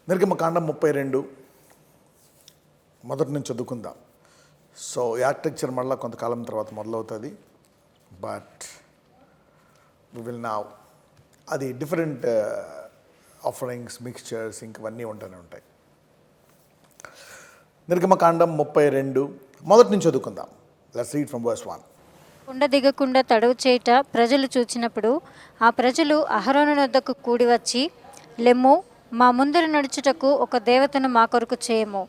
నిర్గమకాండం 32 మొదటి నుంచి చదువుకుందాం. సో ఆర్కిటెక్చర్ మళ్ళీ కొంతకాలం తర్వాత మొదలవుతుంది, బట్ వి విల్ నౌ అది డిఫరెంట్ ఆఫరింగ్స్, మిక్స్చర్స్ ఇంకవన్నీ ఉంటూనే ఉంటాయి. నిర్గమకాండం 32 మొదటి నుంచి చదువుకుందాం. Let's read from verse 1. కుండ దిగకుండా తడవు చేయుట ప్రజలు చూచినప్పుడు ఆ ప్రజలు అహరోను వద్దకు కూడి వచ్చి, లెమ్ము, మా ముందర నడుచుటకు ఒక దేవతను మా కొరకు చేయము.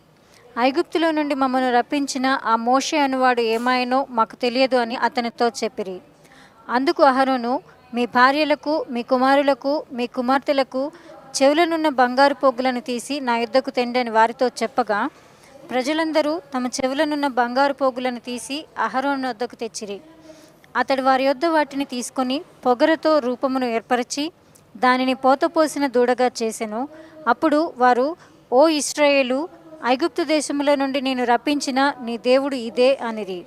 ఐగుప్తులో నుండి మమ్మను రప్పించిన ఆ మోషే అనువాడు ఏమాయనో మాకు తెలియదు అని అతనితో చెప్పిరి. అందుకు అహరోను, మీ భార్యలకు, మీ కుమారులకు, మీ కుమార్తెలకు చెవులనున్న బంగారు పోగులను తీసి నా యుద్ధకు తెండి అని వారితో చెప్పగా, ప్రజలందరూ తమ చెవులనున్న బంగారు పోగులను తీసి అహరోను వద్దకు తెచ్చిరి. అతడు వారి యొద్ద వాటిని తీసుకొని పొగరతో రూపమును ఏర్పరచి దానిని పోతపోసిన దూడగా చేసెను. అప్పుడు వారు, ఓ ఇశ్రాయేలు, ఐగుప్తు దేశముల నుండి నేను రప్పించిన నీ దేవుడు ఇదే అనిరి.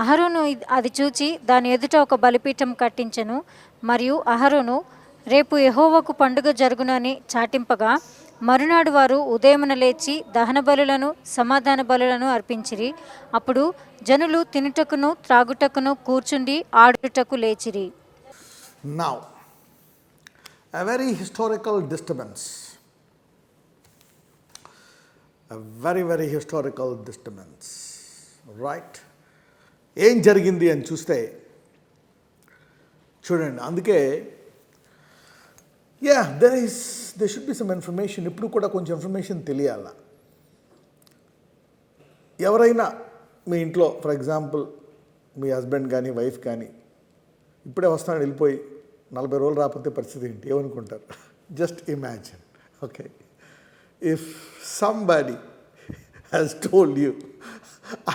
అహరోను అది చూచి దాని ఎదుట ఒక బలిపీఠం కట్టించెను. మరియు అహరోను, రేపు యెహోవాకు పండుగ జరుగునని చాటింపగా, మరునాడు వారు ఉదయమున లేచి దహన బలులను, సమాధాన బలులను అర్పించిరి. అప్పుడు జనులు తినుటకును త్రాగుటకును కూర్చుండి ఆడుటకు లేచిరి. Now, a very historical disturbance. A very historical disturbance. Right? ఏం జరిగింది అని చూస్తే చూడండి. అందుకే there should be some information. ఇప్పుడు కూడా కొంచెం ఇన్ఫర్మేషన్ తెలియాల. ఎవరైనా మీ ఇంట్లో ఫర్ ఎగ్జాంపుల్ మీ హస్బెండ్ కానీ వైఫ్ కానీ ఇప్పుడే వస్తాను వెళ్ళిపోయి 40 రోజులు రాకపోతే పరిస్థితి ఏంటి, ఏమనుకుంటారు? Just imagine. Okay, if somebody has told you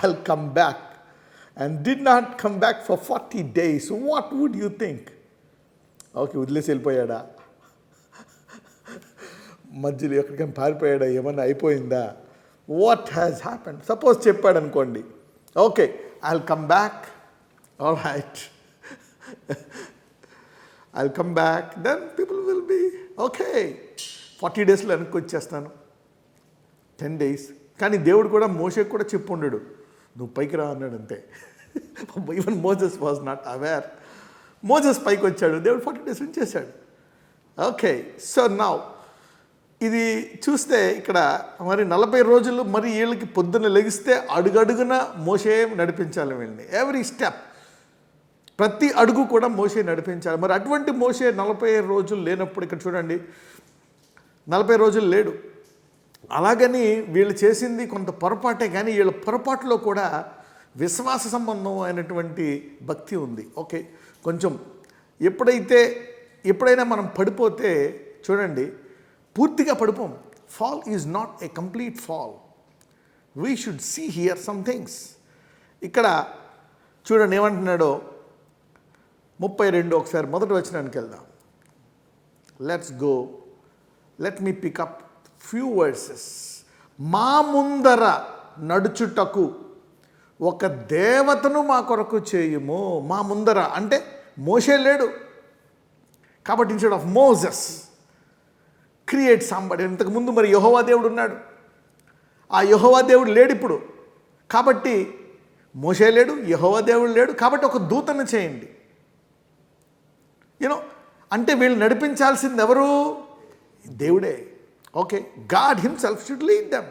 I'll come back and did not come back for 40 days, what would you think? Okay, వదిలేసి వెళ్ళిపోయాడా, మధ్యలో ఎక్కడికైనా పారిపోయాడా, ఏమన్నా అయిపోయిందా, వాట్ హ్యాస్ హ్యాపెండ్? సపోజ్ చెప్పాడు అనుకోండి, okay I'll come back, all right, I'll come back, then people will be okay, 40 డేస్లో వెనక్కి వచ్చేస్తాను, 10 days. కానీ దేవుడు కూడా మోషేకి కూడా చెప్పు ఉండడు, నువ్వు పైకి రా అన్నాడు అంతే. Even Moses was not aware. Moses పైకి వచ్చాడు, దేవుడు 40 days ఉంచేశాడు. ఓకే, సో నౌ ఇది చూస్తే ఇక్కడ మరి 40 రోజులు మరి వీళ్ళకి పొద్దున్న లెగిస్తే అడుగడుగున మోషే నడిపించాలి వీళ్ళని. ఎవ్రీ స్టెప్, ప్రతి అడుగు కూడా మోషే నడిపించాలి. మరి అటువంటి మోషే 40 రోజులు లేనప్పుడు ఇక్కడ చూడండి, 40 రోజులు లేడు. అలాగని వీళ్ళు చేసింది కొంత పొరపాటే, కానీ వీళ్ళ పొరపాటులో కూడా విశ్వాస సంబంధం అయినటువంటి భక్తి ఉంది. ఓకే, కొంచెం ఎప్పుడైనా మనం పడిపోతే చూడండి, పూర్తిగా పడిపోం. Fall is not a complete fall. We should see here some things. ఇక్కడ చూడండి ఏమంటున్నాడో 32 ఒకసారి మొదటి వచనానికి వెళ్దాం. Let's go, let me pick up few verses. మా ముందర నడుచుటకు ఒక దేవతను మా కొరకు చేయుము. మా ముందర అంటే మోషే లేడు కాబట్టి instead of Moses create somebody. ఇంతకుముందు మరి యెహోవా దేవుడు ఉన్నాడు, ఆ యెహోవా దేవుడు లేడు ఇప్పుడు, కాబట్టి మోషే లేడు, యెహోవా దేవుడు లేడు, కాబట్టి ఒక దూతను చేయండి. అంటే వీళ్ళు నడిపించాల్సింది ఎవరు? దేవుడే. Okay, God himself should lead them.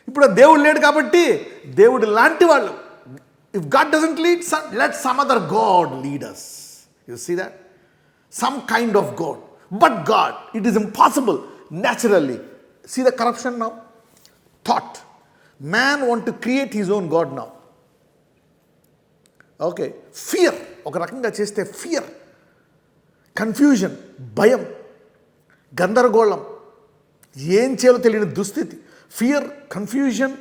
ఇప్పుడు దేవుడు లేడు కాబట్టి దేవుడు లాంటి వాళ్ళు, if God doesn't lead, let some other god lead us. You see that, some kind of god, but God, it is impossible naturally. See the corruption now? Thought. Man want to create his own God now. Okay, fear ఒక రకంగా చేస్తే fear, confusion, భయం, గందరగోళం, ఏం చేయాలో తెలియని దుస్థితి. Fear, confusion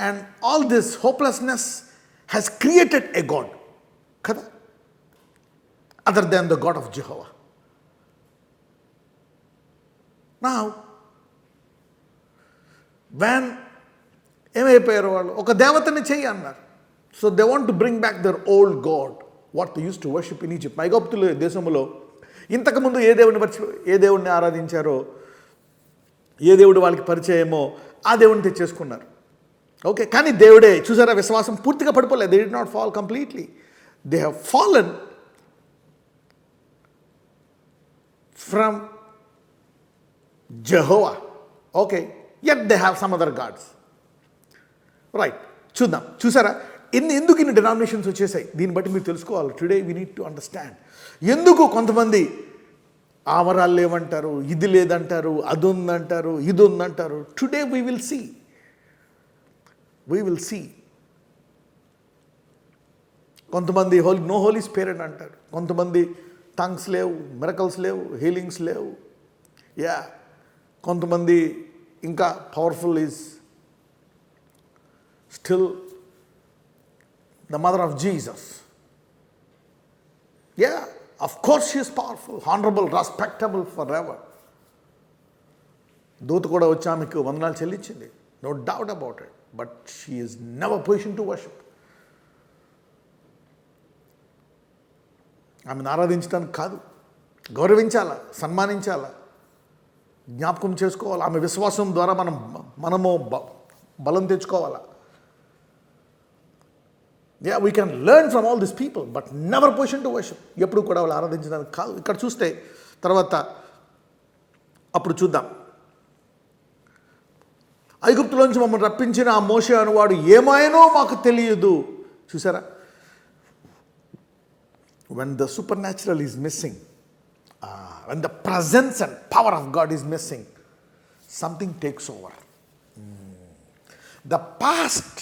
and all this hopelessness has created a God కదా, other than the God of Jehovah. Now వ్యాన్ ఏమైపోయారు వాళ్ళు? ఒక దేవతని చెయ్యి అన్నారు. So they want to bring back their old God what they use to worship in Egypt. ఐగుప్తు దేశంలో ఇంతకుముందు ఏ దేవుడిని ఆరాధించారో ఏ దేవుడు వాళ్ళకి పరిచయమో ఆ దేవుడిని తెచ్చేసుకున్నారు. ఓకే, కానీ దేవుడే చూసారా, విశ్వాసం పూర్తిగా పడిపోలేదు. They did not fall completely. They have fallen from Jehovah. Okay, yet they have some other gods. Right, చూద్దాం. చూసారా ఎందుకు ఇన్ని డినామినేషన్స్ వచ్చేసాయి? దీన్ని బట్టి మీరు తెలుసుకోవాలి. Today we need to understand ఎందుకు కొంతమంది ఆవరాలు లేవంటారు, ఇది లేదంటారు, అది ఉందంటారు, ఇది ఉందంటారు. Today we will see. కొంతమంది నో హోలీ స్పిరిట్ అంటారు, కొంతమంది టంగ్స్ లేవు, మిరకల్స్ లేవు, హీలింగ్స్ లేవు. యా, కొంతమంది ఇంకా powerful is still the mother of Jesus. Yeah, of course she is powerful, honorable, respectable forever. దూత కూడా వచ్చి ఆమెకు వందనాలు చెల్లించింది, no doubt about it. But she is never position to worship. ఆమెను ఆరాధించడానికి కాదు, గౌరవించాలా, సన్మానించాలా, జ్ఞాపకం చేసుకోవాలి. ఆమె విశ్వాసం ద్వారా మనము బలం తెచ్చుకోవాలా. Yeah, we can learn from all these people, but never position to worship. ఎప్పుడు కూడా వాళ్ళు ఆరాధించడానికి కాదు. ఇక్కడ చూస్తే తర్వాత అప్పుడు చూద్దాం. ఐగుప్తులోంచి మమ్మల్ని రప్పించిన ఆ మోషే అనువాడు ఏమాయనో మాకు తెలియదు. చూసారా, when the supernatural is missing, when the presence and power of God is missing, something takes over. The past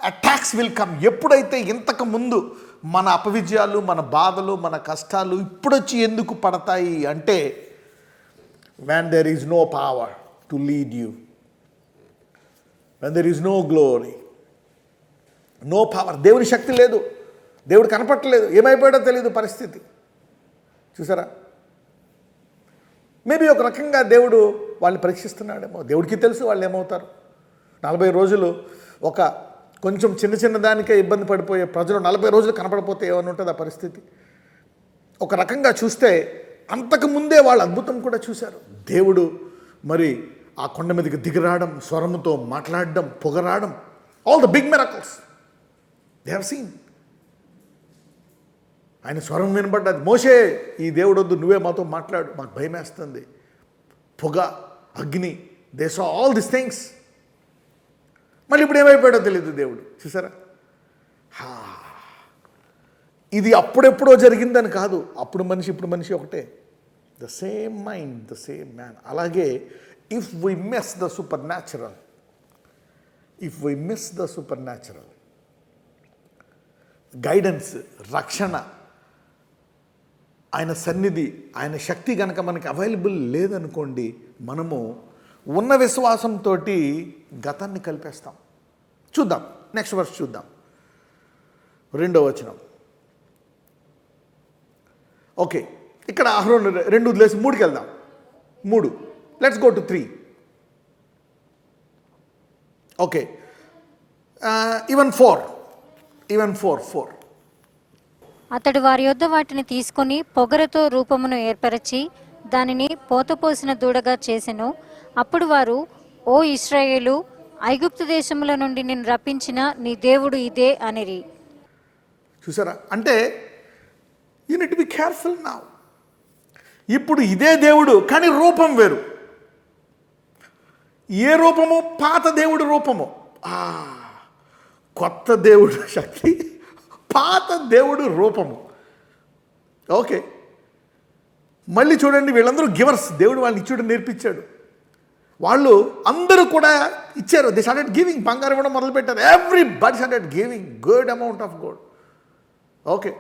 attacks will come. ఎప్పుడైతే ఇంతకు ముందు మన అపవిజయాలు, మన బాధలు, మన కష్టాలు ఇప్పుడొచ్చి ఎందుకు పడతాయి అంటే, when there is no power to lead you, when there is no glory, no power, దేవుని శక్తి లేదు, దేవుడు కనపట్టలేదు, ఏమైపోయాడో తెలియదు పరిస్థితి. చూసారా, మేబీ ఒక రకంగా దేవుడు వాళ్ళని పరీక్షిస్తున్నాడేమో. దేవుడికి తెలుసు వాళ్ళు ఏమవుతారు. 40 రోజులు ఒక కొంచెం చిన్న దానికే ఇబ్బంది పడిపోయే ప్రజలు 40 రోజులు కనపడిపోతే ఏమని ఉంటుంది ఆ పరిస్థితి. ఒక రకంగా చూస్తే అంతకుముందే వాళ్ళు అద్భుతం కూడా చూశారు. దేవుడు మరి ఆ కొండ మీదకి దిగిరావడం, స్వరముతో మాట్లాడడం, పొగరాడం, all the big miracles they have seen. ఆయన స్వరం వినబడ్డది, మోషే ఈ దేవుడు వద్దు, నువ్వే మాతో మాట్లాడు, మాకు భయం వేస్తుంది. పొగ, అగ్ని, they saw all this things. మళ్ళీ ఇప్పుడు ఏమైపోయాడో తెలియదు దేవుడు. చూసారా, ఇది అప్పుడెప్పుడో జరిగిందని కాదు. అప్పుడు మనిషి ఇప్పుడు మనిషి ఒకటే. The same mind, the same man. అలాగే if we miss the super natural guidance, రక్షణ, ఆయన సన్నిధి, ఆయన శక్తి కనుక మనకి అవైలబుల్ లేదనుకోండి, మనము ఉన్న విశ్వాసంతో గతాన్ని కలిపేస్తాం. చూద్దాం, నెక్స్ట్ వర్స్ చూద్దాం, 2వ వచనం. ఓకే, ఇక్కడ అహరోను 2 వదిలేసి 3కి వెళ్దాం. 3, let's go to 3. Okay, even 4. అతడు వారి యొద్ద వాటిని తీసుకొని పొగరతో రూపమును ఏర్పరచి దానిని పోతపోసిన దూడగా చేసెను. అప్పుడు వారు, ఓ ఇశ్రాయేలు, ఐగుప్తు దేశముల నుండి నిన్ను రప్పించిన నీ దేవుడు ఇదే అనిరి. చూసారా, అంటే you need to be careful now. ఇప్పుడు ఇదే దేవుడు, కానీ రూపం వేరు. ఏ రూపము? పాత దేవుడు రూపము. కొత్త దేవుడు శక్తి, పాత దేవుడు రూపము. ఓకే, మళ్ళీ చూడండి, వీళ్ళందరూ గివర్స్. దేవుడు వాళ్ళని ఇచ్చుడు నేర్పించాడు. వాళ్ళు అందరూ కూడా ఇచ్చారు. They started giving. బంగారం ఇవ్వడం మొదలుపెట్టారు. Everybody started giving good amount of gold. Okay,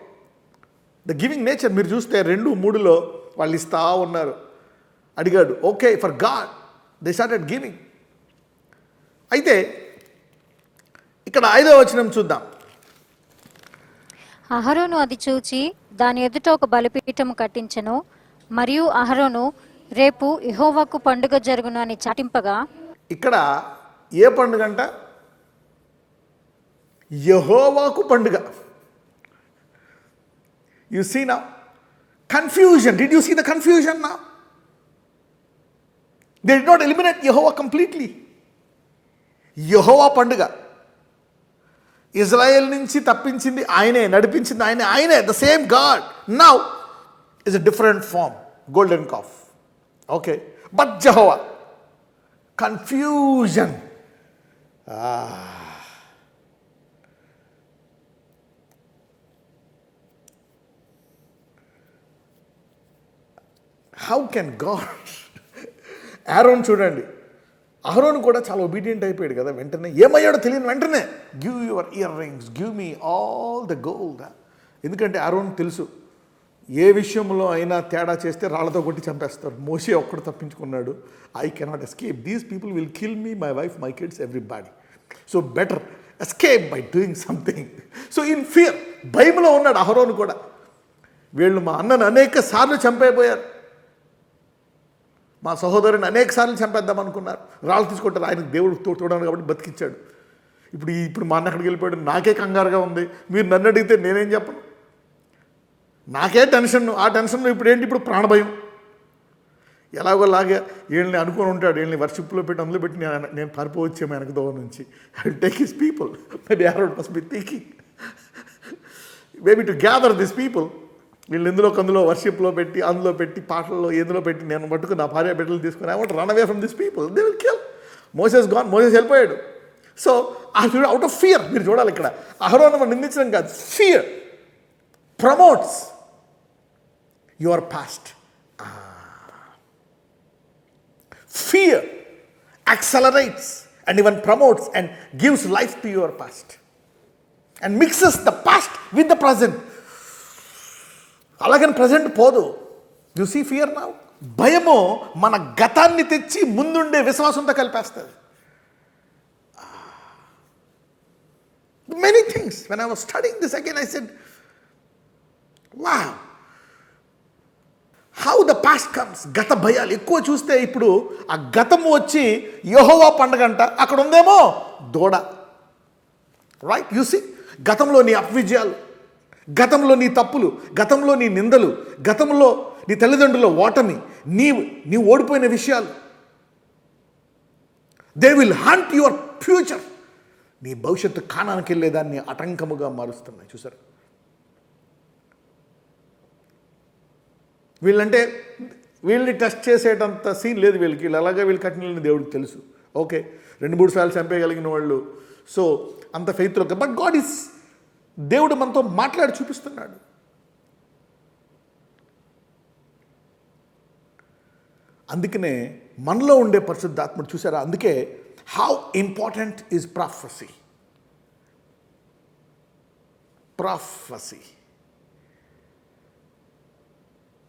the giving nature మీరు చూస్తే 2:3లో వాళ్ళు ఇస్తా ఉన్నారు. అడిగాడు, okay, for God they started giving. అయితే ఇక్కడ 5వ వచనం చూద్దాం. అహరోను అది చూచి దాని ఎదుట ఒక బలిపీఠము కట్టించెను. మరియు అహరోను, రేపు యెహోవాకు పండుగ జరుగును అని చాటింపగా. ఇక్కడ ఏ పండుగ అంట? యెహోవాకు పండుగ. You see now confusion. Did you see the confusion now? They did not eliminate Jehovah completely. Jehovah పండుగ ఇజ్రాయెల్ నుంచి తప్పించింది ఆయనే, నడిపించింది ఆయనే. The same God now is a different form, golden calf. Okay, but Jehovah confusion. How can God? Aaron చూడండి, అహరోను కూడా చాలా ఒబీడియంట్ అయిపోయాడు కదా. వెంటనే ఏమయ్యాడో తెలియని వెంటనే give your ear rings, give me all the gold. ఎందుకంటే అహరోను తెలుసు, ఏ విషయంలో అయినా తేడా చేస్తే రాళ్లతో కొట్టి చంపేస్తారు. మోషే ఒక్కడు తప్పించుకున్నాడు. I cannot escape, these people will kill me, my wife, my kids, everybody. So better escape by doing something. So in fear, భయంలో ఉన్నాడు అహరోను కూడా. వీళ్ళు మా అన్నను అనేక సార్లు చంపైపోయారు, మా సహోదరుని అనేక సార్లు చంపేద్దాం అనుకున్నారు. రాళ్ళు తీసుకుంటారు, ఆయనకు దేవుడు తోడను కాబట్టి బతికిచ్చాడు. ఇప్పుడు మా అన్న అక్కడికి వెళ్ళిపోయాడు, నాకే కంగారుగా ఉంది. మీరు నన్ను అడిగితే నేనేం చెప్పను, నాకే టెన్షన్. ఆ టెన్షన్లో ఇప్పుడు ప్రాణభయం. ఎలాగోలాగా వీళ్ళని అనుకొని ఉంటాడు, వీళ్ళని వర్షిప్లో పెట్టి అందులో పెట్టి నేను పారిపోవచ్చేమో వెనక దోవ నుంచి. I take his people, maybe Aaron must be thinking, maybe to gather this people. వీళ్ళు అందులో వర్షిప్లో పెట్టి, అందులో పెట్టి, పాటల్లో ఎందులో పెట్టి నేను మట్టుకు నా భార్య బిడ్డలు తీసుకుని I want run away from this people, they will kill. Moses gone, Moses వెళ్ళిపోయాడు. సో అవుట్ ఆఫ్ ఫియర్, మీరు చూడాలి ఇక్కడ అహరోను నిందించడం కాదు, fear promotes your past. Fear accelerates and even promotes and gives life to your past and mixes the past with the present. అలాగని present పోదు. You see fear now. భయము మన గతాన్ని తెచ్చి ముందుండే విశ్వాసంతో కలిపేస్తుంది. Many things. When I was studying this again, I said, wow, how the past comes. గత భయాలు ఎక్కువ చూస్తే ఇప్పుడు ఆ గతము వచ్చి యెహోవా పండుగ అంట, అక్కడ ఉందేమో దూడ. రైట్, యు సీ, గతంలో నీ అపవిజయాలు, గతంలో నీ తప్పులు, గతంలో నీ నిందలు, గతంలో నీ తల్లిదండ్రుల ఓటమి, నీ ఓడిపోయిన విషయాలు, they will hunt your future. నీ భవిష్యత్తు కానానికి వెళ్ళేదాన్ని ఆటంకముగా మారుస్తున్నాయి. చూసారు, వీళ్ళని టెస్ట్ చేసేటంత సీన్ లేదు వీళ్ళకి. అలాగే వీళ్ళు కఠినని దేవుడికి తెలుసు. ఓకే, 2-3 సార్లు చంపేయగలిగిన వాళ్ళు. సో అంత ఫెయిత్లో, బట్ గాడ్ ఈస్, దేవుడు మనతో మాట్లాడి చూపిస్తున్నాడు. అందుకనే మనలో ఉండే పరిశుద్ధాత్ముడు చూసారా. అందుకే how important is prophecy.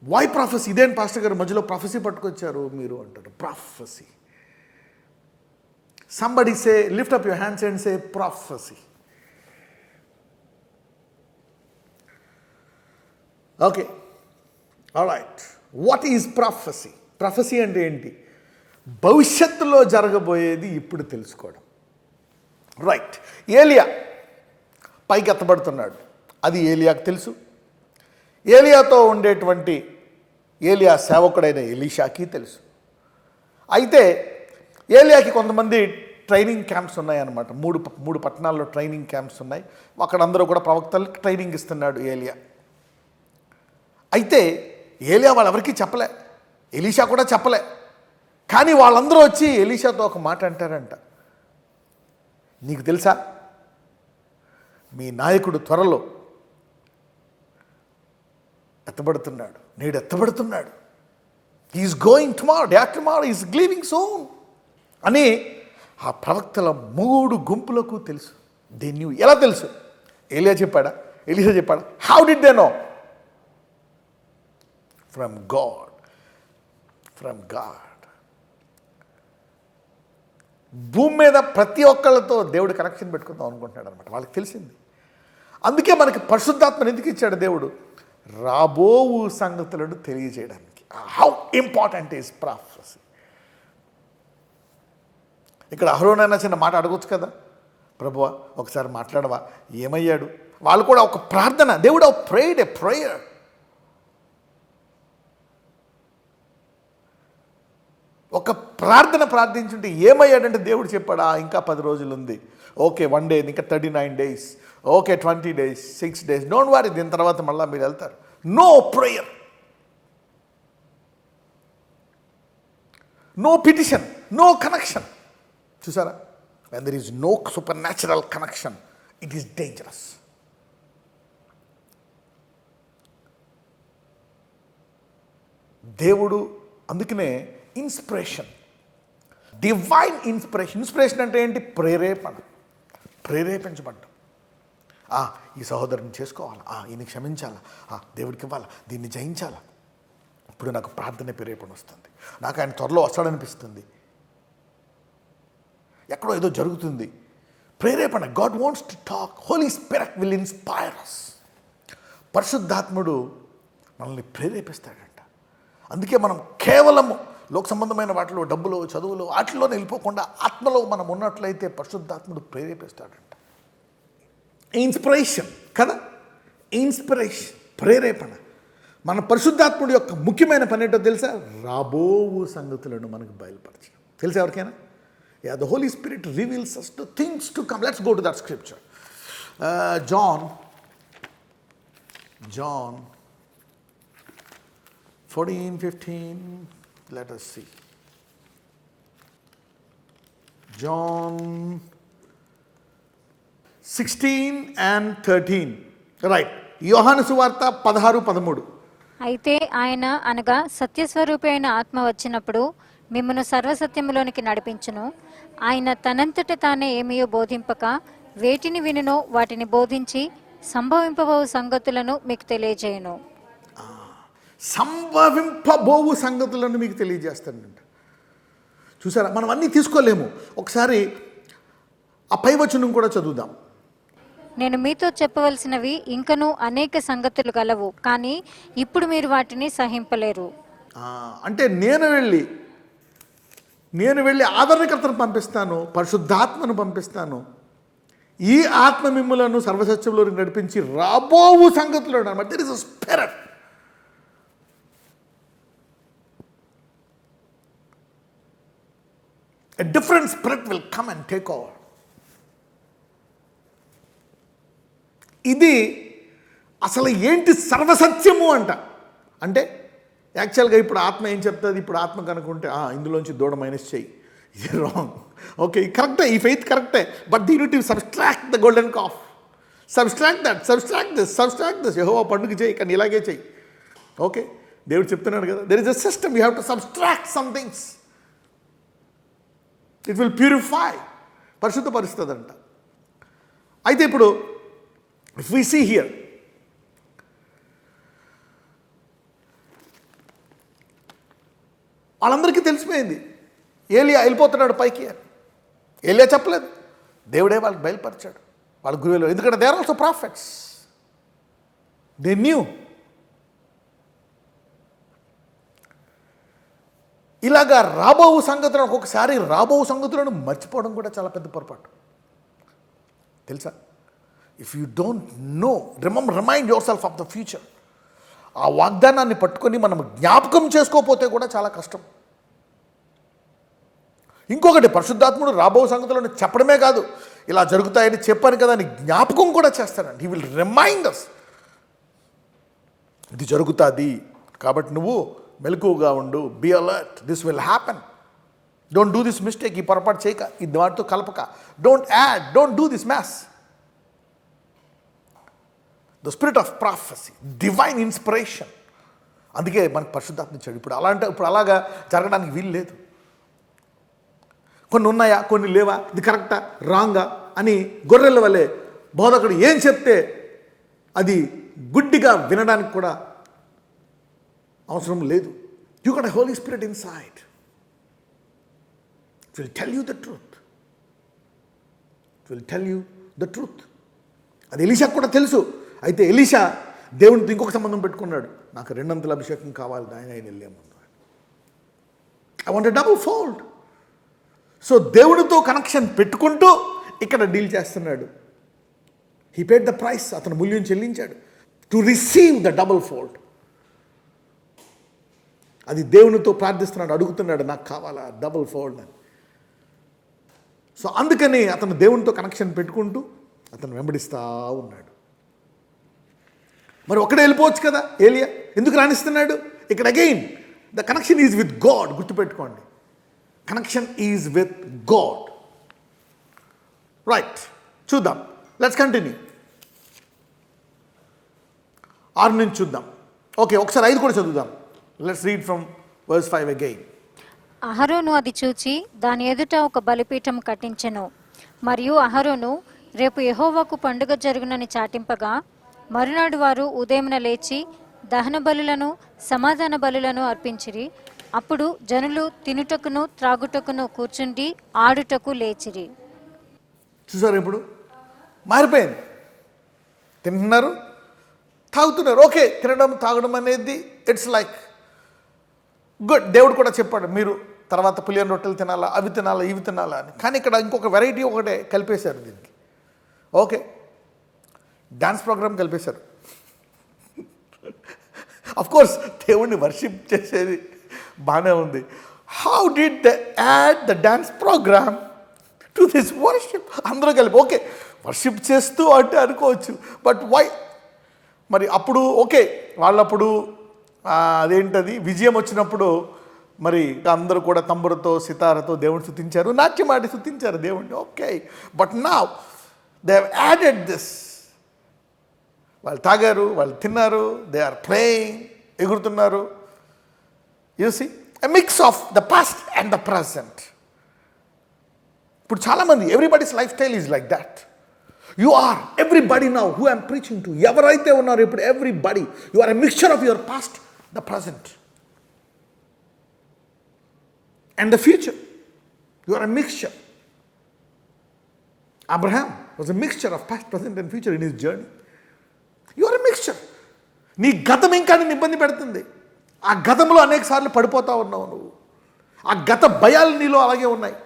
Why prophecy? ఇదేం పాస్టర్ గారు మధ్యలో ప్రాఫెసీ పట్టుకొచ్చారు మీరు అంటారు. Prophecy. Somebody say, lift up your hands and say prophecy. Okay, alright. What is prophecy? Prophecy అంటే ఏంటి? భవిష్యత్తులో జరగబోయేది ఇప్పుడు తెలుసుకోవడం. రైట్, ఏలియా పైకి ఎత్తబడుతున్నాడు, అది ఏలియాకు తెలుసు. ఏలియాతో ఉండేటువంటి ఏలియా సేవకుడైన ఎలీషాకి తెలుసు. అయితే ఏలియాకి కొంతమంది ట్రైనింగ్ క్యాంప్స్ ఉన్నాయన్నమాట. మూడు పట్టణాల్లో ట్రైనింగ్ క్యాంప్స్ ఉన్నాయి. అక్కడ అందరూ కూడా ప్రవక్తలకు ట్రైనింగ్ ఇస్తున్నాడు ఏలియా. అయితే ఏలియా వాళ్ళెవరికీ చెప్పలే, ఎలీషా కూడా చెప్పలే. కానీ వాళ్ళందరూ వచ్చి ఎలీషాతో ఒక మాట అంటారంట, నీకు తెలుసా మీ నాయకుడు త్వరలో ఎత్తబడుతున్నాడు, నేడు ఎత్తబడుతున్నాడు, he's going tomorrow, day after tomorrow, he's leaving soon అని ఆ ప్రవక్తల 3 గుంపులకు తెలుసు. They knew. ఎలా తెలుసు? ఏలియా చెప్పాడా? ఎలీషా చెప్పాడా? How did they know? From God. భూమి మీద ప్రతి ఒక్కళ్ళతో దేవుడు కనెక్షన్ పెట్టుకుందాం అనుకుంటున్నాడు అనమాట. వాళ్ళకి తెలిసింది. అందుకే మనకి పరిశుద్ధాత్మను ఎందుకు ఇచ్చాడు దేవుడు? రాబోవు సంగతులను తెలియజేయడానికి. How important is prophecy. ఇక్కడ అహరోనైనా చిన్న మాట అడగొచ్చు కదా, ప్రభువా ఒకసారి మాట్లాడవా, ఏమయ్యాడు? వాళ్ళు కూడా ఒక ప్రార్థన, దేవుడు ప్రేయడ్ ఎ ప్రేయర్. ఒక ప్రార్థన ప్రార్థించుంటే ఏమయ్యాడంటే దేవుడు చెప్పాడా, ఇంకా 10 రోజులు ఉంది, ఓకే 1 డే, ఇంకా 39 days, okay 20 days, 6 days, don't worry, దీని తర్వాత మళ్ళీ మీరు వెళ్తారు. No prayer, no petition, no connection. చూసారా, when there is no supernatural connection, it is dangerous. దేవుడు అందుకనే ఇన్స్పిరేషన్, డివైన్ ఇన్స్పిరేషన్ అంటే ఏంటి? ప్రేరేపించబడ్డం. ఈ సహోదరుని చేసుకోవాలా, ఈయన క్షమించాలా, దేవుడికి ఇవ్వాలా, దీన్ని జయించాలా. ఇప్పుడు నాకు ప్రార్థన ప్రేరేపణ వస్తుంది, నాకు ఆయన త్వరలో వస్తాడనిపిస్తుంది, ఎక్కడో ఏదో జరుగుతుంది. ప్రేరేపణ, God wants to talk, Holy Spirit will inspire us. పరిశుద్ధాత్ముడు మనల్ని ప్రేరేపిస్తాడంట. అందుకే మనం కేవలము లోక సంబంధమైన వాటిలో, డబ్బులో, చదువులో, వాటిలోనే వెళ్ళిపోకుండా ఆత్మలో మనం ఉన్నట్లయితే పరిశుద్ధాత్ముడు ప్రేరేపిస్తాడంట. ఇన్స్పిరేషన్ కదా, ఇన్స్పిరేషన్, ప్రేరేపణ. మన పరిశుద్ధాత్ముడి యొక్క ముఖ్యమైన పని ఏంటో తెలుసా? రాబోవు సంగతులను మనకు బయలుపరచడం. తెలుసా ఎవరికైనా? The Holy Spirit reveals us the things to come. Let's go to that scripture. John 14:15. Let us see. John 16 and 13. Right. యోహాను సువార్త 16-13. అయితే ఆయన అనగా సత్యస్వరూపి అయిన ఆత్మ వచ్చినప్పుడు మిమ్మను సర్వసత్యములోనికి నడిపించును. ఆయన తనంతట తానే ఏమీయో బోధింపక వేటిని వినునో వాటిని బోధించి సంభవింపబోవు సంగతులను మీకు తెలియజేయును. సంభవింపబోవు సంగతులను మీకు తెలియజేస్తాడంట. చూసారా, మనం అన్నీ తీసుకోలేము. ఒకసారి ఆ పై వచనం కూడా చదువుదాం. నేను మీతో చెప్పవలసినవి ఇంకనూ అనేక సంగతులు గలవు, కానీ ఇప్పుడు మీరు వాటిని సహింపలేరు. అంటే నేను వెళ్ళి ఆదరణకర్తను పంపిస్తాను, పరిశుద్ధాత్మను పంపిస్తాను. ఈ ఆత్మ మిమ్ములను సర్వసత్యంలో నడిపించి రాబోవు సంగతులు అన్నమాట. There is a spirit. A different spirit will come and take over. ఇది అసలు ఏంటి సర్వసత్యము అంట. అంటే యాక్చువల్గా ఇప్పుడు ఆత్మ ఏం చెప్తుంది? ఇప్పుడు ఆత్మ కనుకుంటే ఇందులోంచి దూడ మైనస్ చేయి, ఇది రాంగ్. ఓకే, కరెక్టే, ఈ ఫెయిత్ కరెక్టే, but the unit subtract the golden calf, subtract that, subtract this, Jehovah పండుగ చేయి, కానీ ఇలాగే చేయి. ఓకే, దేవుడు చెప్తున్నాడు కదా, there is a system, you have to subtract some things. It will purify, పరిశుద్ధపరుస్తుందంట. అయితే ఇప్పుడు ఇఫ్ వి సీ హియర్, వాళ్ళందరికీ తెలిసిపోయింది ఏలియా వెళ్ళిపోతున్నాడు పైకి అని. ఏలియా చెప్పలేదు, దేవుడే వాళ్ళకి బయలుపరిచాడు, వాళ్ళ గురువులు. ఎందుకంటే they are also prophets, they knew. ఇలాగా రాబోవు సంగతులను, ఒక్కొక్కసారి రాబోవు సంగతులను మర్చిపోవడం కూడా చాలా పెద్ద పొరపాటు తెలుసా. If you don't know, remind yourself of the future. ఆ వాగ్దానాన్ని పట్టుకొని మనం జ్ఞాపకం చేసుకోకపోతే కూడా చాలా కష్టం. ఇంకొకటి, పరిశుద్ధాత్ముడు రాబో సంగతులను చెప్పడమే కాదు, ఇలా జరుగుతాయని చెప్పాను కదా అని జ్ఞాపకం కూడా చేస్తానండి. హీ విల్ రిమైండ్ అస్, ఇది జరుగుతుంది కాబట్టి నువ్వు మెలకువగా ఉండు, be alert, this will happen, don't do this mistake, ఈ పొరపాటు చేయక, ఇది వాటితో కలపక, don't add, don't do this maths. The spirit of prophecy, divine inspiration. అందుకే మనకు పరిశుద్ధాత్మ ఇచ్చాడు. ఇప్పుడు అలాగా జరగడానికి వీలు లేదు. కొన్ని ఉన్నాయా, కొన్ని లేవా, ఇది కరెక్టా రాంగా అని గొర్రెల వల్లే బోధకుడు ఏం చెప్తే అది గుడ్డిగా వినడానికి కూడా అవసరం లేదు. You got a Holy Spirit inside, it will tell you the truth, it will tell you the truth. అది ఎలీషాకు కూడా తెలుసు. అయితే ఎలీషా దేవునితో ఇంకొక సంబంధం పెట్టుకున్నాడు, నాకు 2 అభిషేకం కావాలి ఆయన వెళ్ళే ముందు, I want a double fold. So దేవునితో కనెక్షన్ పెట్టుకుంటూ ఇక్కడ డీల్ చేస్తున్నాడు. హీ పేడ్ ద ప్రైస్, అతను మూల్యం చెల్లించాడు to receive the double fold. అది దేవునితో ప్రార్థిస్తున్నాడు, అడుగుతున్నాడు, నాకు కావాలా డబుల్ ఫోల్డ్ అని. సో అందుకని అతను దేవునితో కనెక్షన్ పెట్టుకుంటూ అతను వెంబడిస్తూ ఉన్నాడు. మరి ఒక్కడే వెళ్ళిపోవచ్చు కదా ఏలియా, ఎందుకు రాణిస్తున్నాడు? ఇక్కడ again the connection is with God. గుర్తుపెట్టుకోండి, connection is with God. Right, చూద్దాం, లెట్స్ కంటిన్యూ. 6 నుంచి చూద్దాం. ఓకే, ఒకసారి 5 కూడా చదువుదాం. Let's read from verse 5 again. అహరోను అది చూచి దాని ఎదుట ఒక బలిపీఠం కట్టించెను. మరియు అహరోను రేపు యెహోవాకు పండుగ జరుగునని చాటింపగా, మరునాడు వారు ఉదయమున లేచి దహన బలులను సమాధాన బలులను అర్పించిరి. అప్పుడు జనులు తినుటకును త్రాగుటకును కూర్చుండి ఆడుటకు లేచిరి. చూసారు, ఇప్పుడు మారిపోయింది. తింటున్నారు, తాగుతున్నారు. ఓకే, తినడం తాగడం అనేది ఇట్స్ లైక్ గుడ్. దేవుడు కూడా చెప్పాడు, మీరు తర్వాత పులియన్ రొట్టెలు తినాలా, అవి తినాలా, ఇవి తినాలా అని. కానీ ఇక్కడ ఇంకొక వెరైటీ ఒకటే కలిపేశారు దీనికి. ఓకే, డాన్స్ ప్రోగ్రామ్ కలిపేశారు. అఫ్ కోర్స్ దేవుణ్ణి వర్షిప్ చేసేది బాగానే ఉంది. How did the add the dance programme to this worship? అందరూ కలిపి ఓకే వర్షిప్ చేస్తూ అంటే అనుకోవచ్చు, బట్ వై? మరి అప్పుడు ఓకే, వాళ్ళప్పుడు అదేంటది విజయం వచ్చినప్పుడు మరి అందరూ కూడా తంబురతో సితారతో దేవుని స్తుతించారు, నాట్యమాడి స్తుతించారు దేవుణ్ణి. Okay, but now they have added this. వాళ్ళు తాగారు, వాళ్ళు తిన్నారు, దే ఆర్ ప్లేయింగ్, ఎగురుతున్నారు. You see a mix of the past and the present. ఇప్పుడు చాలామంది everybody's life style is like that. You are everybody now who I am preaching to. ఎవరైతే ఉన్నారో ఇప్పుడు everybody, you are a mixture of your past, the present and the future. You are a mixture. Abraham was a mixture of past, present and future in his journey. You are a mixture. నీ గతం ఇంకా నిన్ను ఇబ్బంది పెడుతుంది. ఆ గతంలో అనేక సార్లు పడిపోతా ఉన్నావు నువ్వు. ఆ గత భయాలు నీలో అలాగే ఉన్నాయి.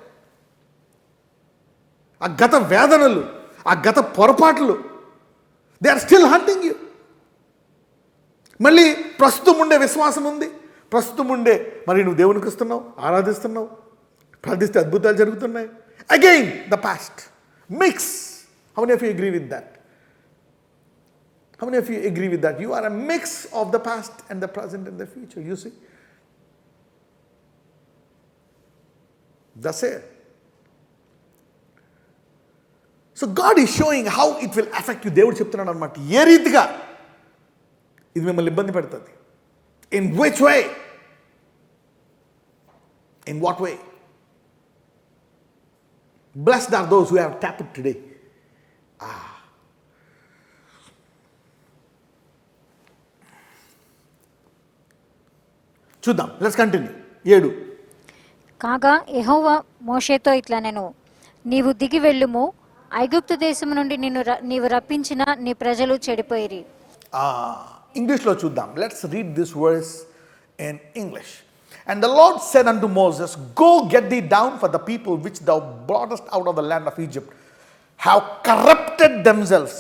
ఆ గత వేదనలు, ఆ గత పొరపాట్లు, they are still hunting you. మళ్ళీ ప్రస్తుతం ఉండే విశ్వాసం ఉంది, ప్రస్తుతం ఉండే మరి నువ్వు దేవునికి ఇస్తున్నావు, ఆరాధిస్తున్నావు, ప్రార్థిస్తే అద్భుతాలు జరుగుతున్నాయి. Again the past mix. How many of you agree with that? How many of you agree with that? You are a mix of the past and the present and the future. You see, that's it. So God is showing how it will affect you. దేవుడు చెప్తున్నాడు అనమాట, ఏ రీతిగా ఇది మిమ్మల్ని ఇబ్బంది పెడుతుంది. In which way, in what way? Blessed are those who have tapped today. చూద్దాం, లెట్స్ కంటిన్యూ. 7. కాగా యెహోవా మోషేతో ఇట్లా నేను, నీవు దిగి వెళ్ళుము, ఐగుప్తు దేశము నుండి నీవు రప్పించిన నీ ప్రజలు చెడిపోయిరి. ఇంగ్లీష్లో చూద్దాం. Let's read this verse in English. And the Lord said unto Moses, Go get thee down, for the people which thou broughtest out of the land of Egypt have corrupted themselves.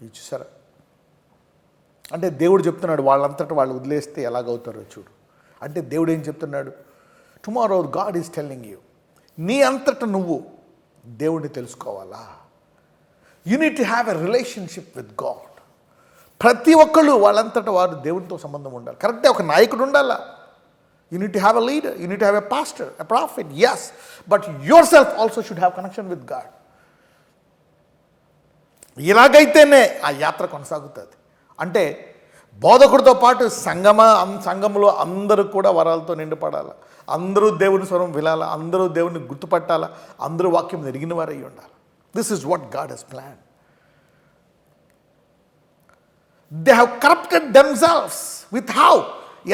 ఇది చూసారా? అంటే దేవుడు చెప్తున్నాడు, వాళ్ళంతటా వాళ్ళు వదిలేస్తే ఎలాగవుతారో చూడు. అంటే దేవుడు ఏం చెప్తున్నాడు? Tomorrow God is telling you, నీ అంతటా నువ్వు దేవుడిని తెలుసుకోవాలా. You need to have a relationship with God. ప్రతి ఒక్కళ్ళు వాళ్ళంతటా వారు దేవునితో సంబంధం ఉండాలి. కరెక్టే, ఒక నాయకుడు ఉండాలా. You need to have a leader, you need to have a pastor, a prophet, yes, but your self also should have connection with God. ఇలాగైతేనే ఆ యాత్ర కొనసాగుతుంది. అంటే బోధకుడితో పాటు సంఘంలో అందరూ కూడా వరాలతో నిండిపడాలి, అందరూ దేవుని స్వరం వినాలా, అందరూ దేవుని గుర్తుపట్టాలా, అందరూ వాక్యం ఎరిగిన వారై ఉండాలి. This is what God his plan. They have corrupted themselves with how,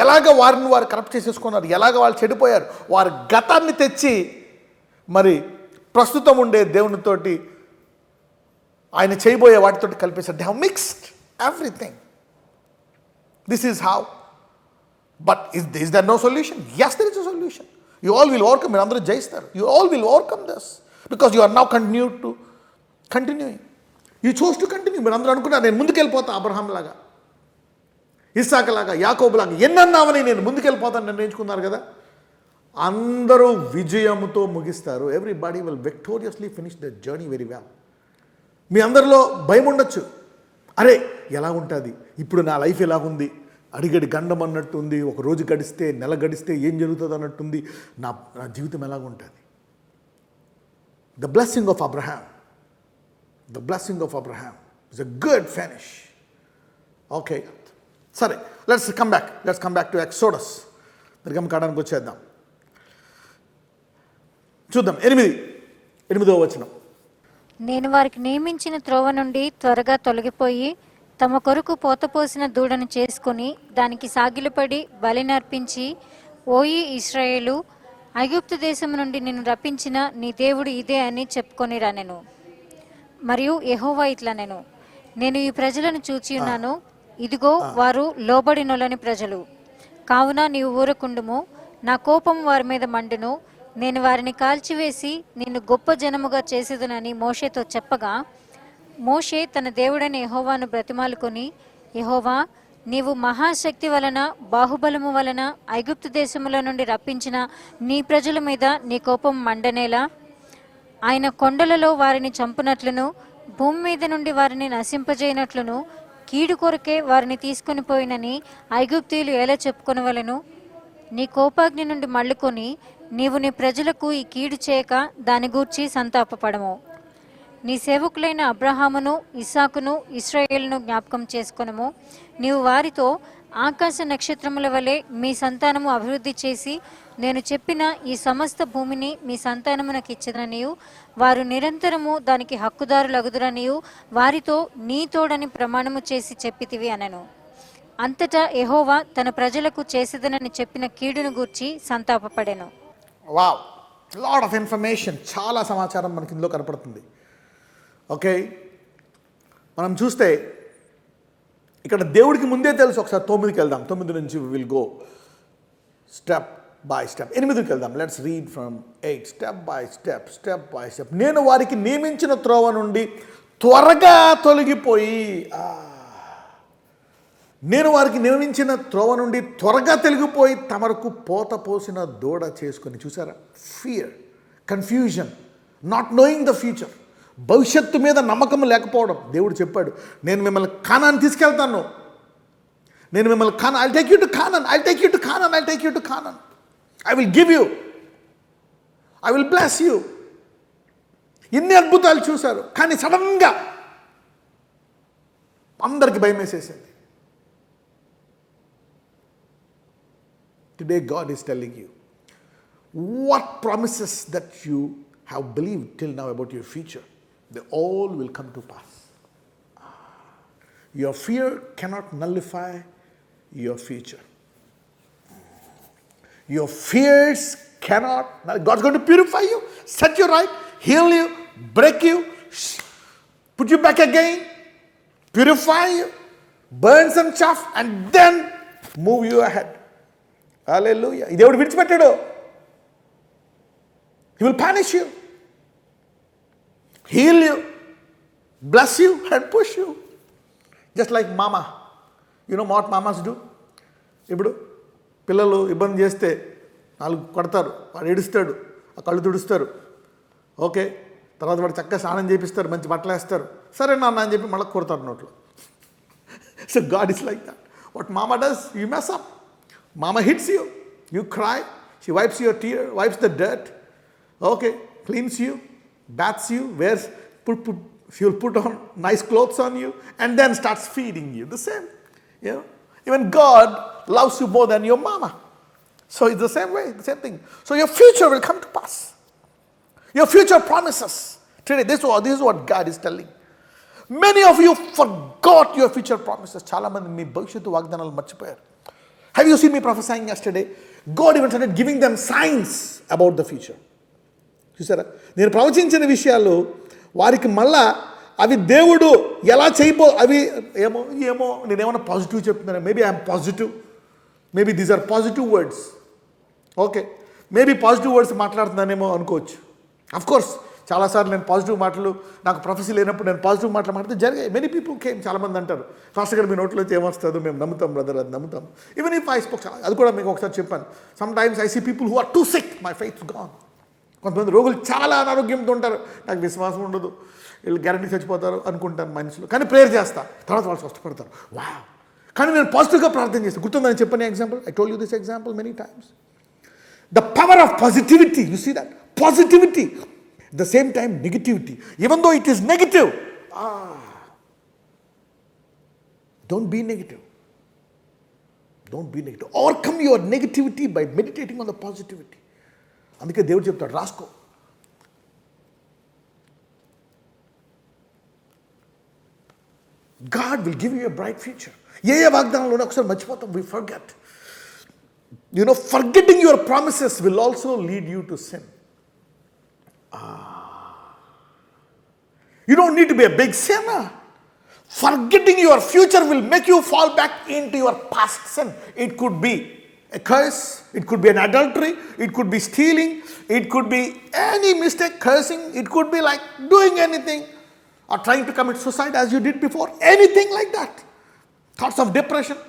ఎలాగ వారిని వారు కరప్ట్ చేసేసుకున్నారు, ఎలాగ వాళ్ళు చెడిపోయారు. వారి గతాన్ని తెచ్చి మరి ప్రస్తుతం ఉండే దేవునితోటి ఆయన చేయబోయే వాటితోటి కలిపేశారు. They have mixed everything. This is how. But is there no solution? Yes, there is a solution. You all will overcome. మీరు అందరూ జయిస్తారు. You all will overcome this because you are now continuing. You chose to continue. మీరు అందరూ అనుకున్నారు నేను ముందుకెళ్ళిపోతా Abraham లాగా. ఇస్సాకులాగా, యాకోబులాగా ఎన్నన్నావని నేను ముందుకెళ్ళిపోతాను నిర్ణయించుకున్నారు కదా, అందరూ విజయముతో ముగిస్తారు. Everybody will victoriously finish the journey very well. మీ అందరిలో భయం ఉండొచ్చు, అరే ఎలా ఉంటుంది ఇప్పుడు నా లైఫ్ ఎలాగుంది, అడిగడి గండం అన్నట్టు ఉంది, ఒక రోజు గడిస్తే నెల గడిస్తే ఏం జరుగుతుంది అన్నట్టుంది, నా జీవితం ఎలాగుంటుంది. The blessing of Abraham, the blessing of Abraham is a good finish. Okay, సరే, let's come back to Exodus. నిర్గమకాండానికి వచ్చేద్దాం. చూద్దాం 8వ వచనం. నేను వారికి నియమించిన త్రోవ నుండి త్వరగా తొలగిపోయి తమ కొరకు పోతపోసిన దూడను చేసుకుని దానికి సాగిలపడి బలినర్పించి, ఓయి ఇశ్రాయేలు, ఐగుప్తు దేశం నుండి నిన్ను రప్పించిన నీ దేవుడు ఇదే అని చెప్పుకొని రానెను. మరియు యెహోవా ఇట్లనెను, నేను ఈ ప్రజలను చూచి ఉన్నాను, ఇదిగో వారు లోబడినొల్లని ప్రజలు. కావున నీవు ఊరకుండుము, నా కోపం వారి మీద మండును, నేను వారిని కాల్చివేసి నిన్ను గొప్ప జనముగా చేసేదనని మోషేతో చెప్పగా, మోషే తన దేవుడైన యెహోవాను బ్రతిమాలుకొని, యెహోవా, నీవు మహాశక్తి వలన బాహుబలము వలన ఐగుప్తు దేశముల నుండి రప్పించిన నీ ప్రజల మీద నీ కోపం మండనేలా, ఆయన కొండలలో వారిని చంపునట్లును భూమి మీద నుండి వారిని నశింపజేయనట్లును కీడు కొరకే వారిని తీసుకొని పోయినని ఐగుప్తీయులు ఎలా చెప్పుకొనవలెను. నీ కోపాగ్ని నుండి మళ్ళుకొని నీవు నీ ప్రజలకు ఈ కీడు చేయక దాని గూర్చి సంతాపపడము. నీ సేవకులైన అబ్రహామును, ఇస్సాకును, ఇశ్రాయేలును జ్ఞాపకం చేసుకొనుము. నీవు వారితో, ఆకాశ నక్షత్రముల వలె మీ సంతానము అభివృద్ధి చేసి నేను చెప్పిన ఈ సమస్త భూమిని మీ సంతానమునకు ఇచ్చెదననియు, వారు నిరంతరము దానికి హక్కుదారులగుదురనియు వారితో నీ తోడని ప్రమాణము చేసి చెప్పితివి అనెను. అంతటా యెహోవా తన ప్రజలకు చేసేదనని చెప్పిన కీడును గూర్చి సంతాపపడెను. వావ్, లాట్ ఆఫ్ ఇన్ఫర్మేషన్, చాలా సమాచారం మనకి ఇందులో కనపడుతుంది. ఓకే, మనం చూస్తే ఇక్కడ దేవుడికి ముందే తెలుసు. ఒకసారి 9కి వెళ్దాం. 9 నుంచి will go step by step. 8కి వెళ్దాం. Let's read from 8. Step by step. నేను వారికి నియమించిన త్రోవ నుండి త్వరగా తొలగిపోయి, నేను వారికి నియమించిన త్రోవ నుండి త్వరగా తొలగిపోయి తమకు పోత పోసిన దూడ చేసుకొని. చూసారా, fear, confusion, not knowing the future, భవిష్యత్తు మీద నమ్మకం లేకపోవడం. దేవుడు చెప్పాడు, నేను మిమ్మల్ని కానాన్ తీసుకెళ్తాను, నేను మిమ్మల్ని I take you to Conan, I will give you, I will bless you. ఇన్ని అద్భుతాలు చూశారు, కానీ సడన్గా అందరికి భయం వేసేసింది. Today God is telling you, what promises that you have believed till now about your future, they all will come to pass. Your fear cannot nullify your future. Your fears cannot, God's going to purify you, set you right, heal you, break you, put you back again, purify you, burn some chaff, and then move you ahead. హల్లెలూయా. ఈ దేవుడు విడిచిపెట్టాడు. He will punish you, heal you, bless you and push you. Just like mama. You know what mamas do? ఇప్పుడు పిల్లలు ఇబ్బంది చేస్తే 4 కొడతారు, వాడు ఏడుస్తాడు, ఆ కళ్ళు తుడుస్తారు. ఓకే, తర్వాత వాడు చక్కగా స్నానం చేపిస్తారు, మంచి బట్టలు వేస్తారు, సరే నాన్న అని చెప్పి మళ్ళీ కొడతారు నోట్లో. So God is like that. What mama does, you mess up. Mama hits you, you cry, she wipes your tear, wipes the dirt, okay, cleans you, baths you, she will put on nice clothes on you, and then starts feeding you. The same, you know. Even God loves you more than your mama. So it's the same way, the same thing. So your future will come to pass. Your future promises. Today, this is what God is telling. Many of you forgot your future promises. Chala mandi mee bhavishyatthu vaగ్దానాలు మర్చిపోయారు. Have you seen me prophesying yesterday? God even started giving them signs about the future. చూసారా, నేను ప్రవచించిన విషయాలు వారికి మళ్ళా అవి దేవుడు ఎలా అవి ఏమో నేనేమన్నా పాజిటివ్ చెప్తున్నాను. Maybe I'm positive, maybe these are positive words. Okay, maybe positive words మాట్లాడుతున్నానేమో అనుకోవచ్చు. అఫ్ కోర్స్ చాలాసార్లు నేను పాజిటివ్ మాటలు, నాకు ప్రొఫెసీ లేనప్పుడు నేను పాజిటివ్ మాటలు మాట్లాడితే జరిగాయి. Many people came. చాలామంది అంటారు, ఫాస్టర్ గారు మీ నోట్లో ఏమొస్తుందో మేము నమ్ముతాం బ్రదర్, అది నమ్ముతాం. ఈవెన్ ఇఫ్ ఐ స్పోక్, అది కూడా మీకు ఒకసారి చెప్పాను. Sometimes I see people who are too sick, my faith gone. కొంతమంది రోగులు చాలా అనారోగ్యంతో ఉంటారు, నాకు విశ్వాసం ఉండదు, వీళ్ళు గ్యారంటీ చచ్చిపోతారు అనుకుంటాను మనసులో, కానీ ప్రేయర్ చేస్తా, తర్వాత వాళ్ళు స్వస్థపడతారు. వా, కానీ నేను పాజిటివ్గా ప్రార్థన చేస్తాను. గుర్తుందని చెప్పని example, I told you this example many times. The power of positivity, you see that? Positivity. At the same time, negativity. Even though it is negative, don't be negative. Don't be negative. Overcome your negativity by meditating on the positivity. అందుకే దేవుడు చెప్తాడు, రాసుకో. God will give you a bright future. ఏ వాగ్దానంలోనే ఒకసారి మర్చిపోతాం, we forget. You know, forgetting your promises will also lead you to sin. You don't need to be a big sinner. Forgetting your future will make you fall back into your past sin. It could be a curse, it could be an adultery, it could be stealing, it could be any mistake, cursing, it could be like doing anything or trying to commit suicide as you did before, anything like that. Thoughts of depression.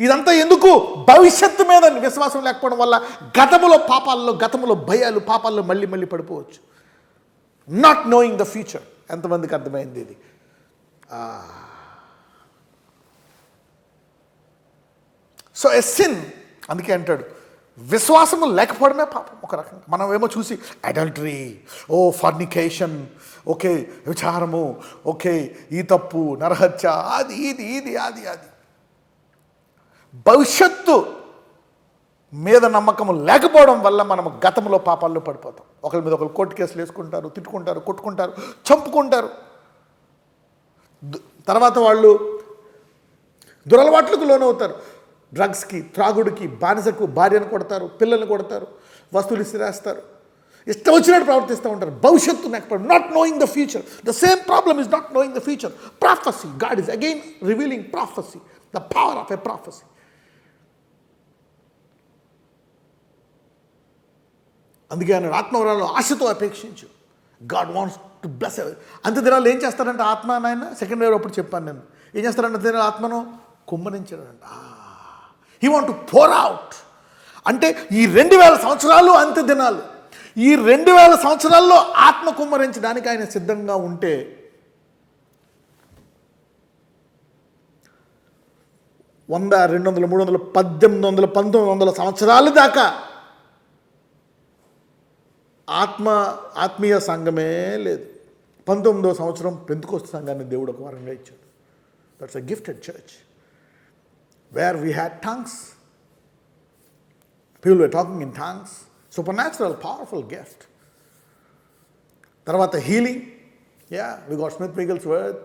ఇదంతా ఎందుకు? భవిష్యత్తు మీద విశ్వాసం లేకపోవడం వల్ల గతములో పాపాల్లో, గతములో భయాలు, పాపాల్లో మళ్ళీ మళ్ళీ పడిపోవచ్చు. Not knowing the future. ఎంతమందికి అర్థమైంది ఇది? సో ఎ సిన్, అందుకే అంటాడు విశ్వాసము లేకపోవడమే పాపం ఒక రకంగా. మనం ఏమో చూసి అడల్టరీ, ఓ ఫర్నికేషన్, ఓకే విచారము, ఓకే ఈ తప్పు, నరహత్య, అది ఇది ఇది అది అది. భవిష్యత్తు మీద నమ్మకం లేకపోవడం వల్ల మనం గతంలో పాపాల్లో పడిపోతాం. ఒకరి మీద ఒకరు కోర్టు కేసులు వేసుకుంటారు, తిట్టుకుంటారు, కొట్టుకుంటారు, చంపుకుంటారు. తర్వాత వాళ్ళు దురలవాట్లకు లోనవుతారు. డ్రగ్స్కి, త్రాగుడికి, బానిసకు, భార్యను కొడతారు, పిల్లల్ని కొడతారు, వస్తువులు ఇసిరేస్తారు, ఇష్టం వచ్చినట్టు ప్రవర్తిస్తూ ఉంటారు. భవిష్యత్తు లేకపోవడం, not knowing the future. The same problem is not knowing the future. Prophecy, God is again revealing prophecy, the power of a prophecy. అందుకే ఆయన ఆత్మవరాలు ఆశతో అపేక్షించు. God wants to bless. అంత దినాలు ఏం చేస్తారంటే ఆత్మ, నాయన సెకండ్ ఇయర్ అప్పుడు చెప్పాను నేను, ఏం చేస్తారంటే దినాలు ఆత్మను కుమ్మరించాడంట. He want to pour out. అంటే ఈ 2000 సంవత్సరాలు అంత్య దినాలు, ఈ 2000 సంవత్సరాల్లో ఆత్మ కుమ్మరించడానికి ఆయన సిద్ధంగా ఉంటే 100, 200, 300, 1800, 1900 సంవత్సరాల దాకా ఆత్మీయ సంఘమే లేదు. 19వ సంవత్సరం పెంతెకోస్తు సంఘాన్ని దేవుడు ఒక వరంగా ఇచ్చాడు. That's a gifted church where we had tongues. People were talking in tongues. Supernatural, powerful gift. తర్వాత healing. Yeah, we got Smith Wigglesworth,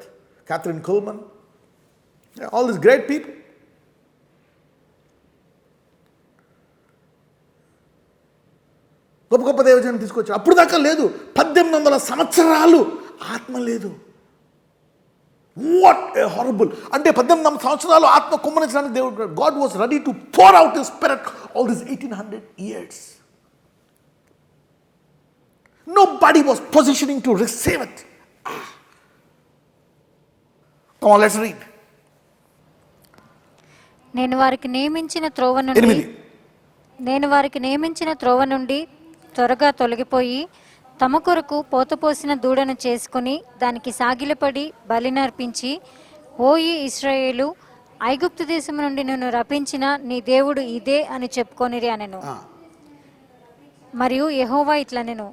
Catherine Kuhlman. Yeah, all these great people. గొప్ప గొప్ప దేవజనం తీసుకొచ్చారు. అప్పుడు దాకా లేదు. 1800 సంవత్సరాలు ఆత్మ లేదు. What a horrible. అంటే 1800 సంవత్సరాలు ఆత్మ కుమ్మరించడానికి దేవుడు, God was ready to pour out his spirit all this 1800 years. Nobody was positioning to receive it. Come on, let's read. నేను వారికి నియమించిన త్రోవ నుండి త్వరగా తొలగిపోయి తమ కొరకు పోతపోసిన దూడను చేసుకుని దానికి సాగిలపడి బలినర్పించి, ఓ ఈ ఇశ్రాయేలు, ఐగుప్తు దేశము నుండి నిన్ను రప్పించిన నీ దేవుడు ఇదే అని చెప్పుకొనిరి అనెను. మరియు యెహోవా ఇట్లనెను,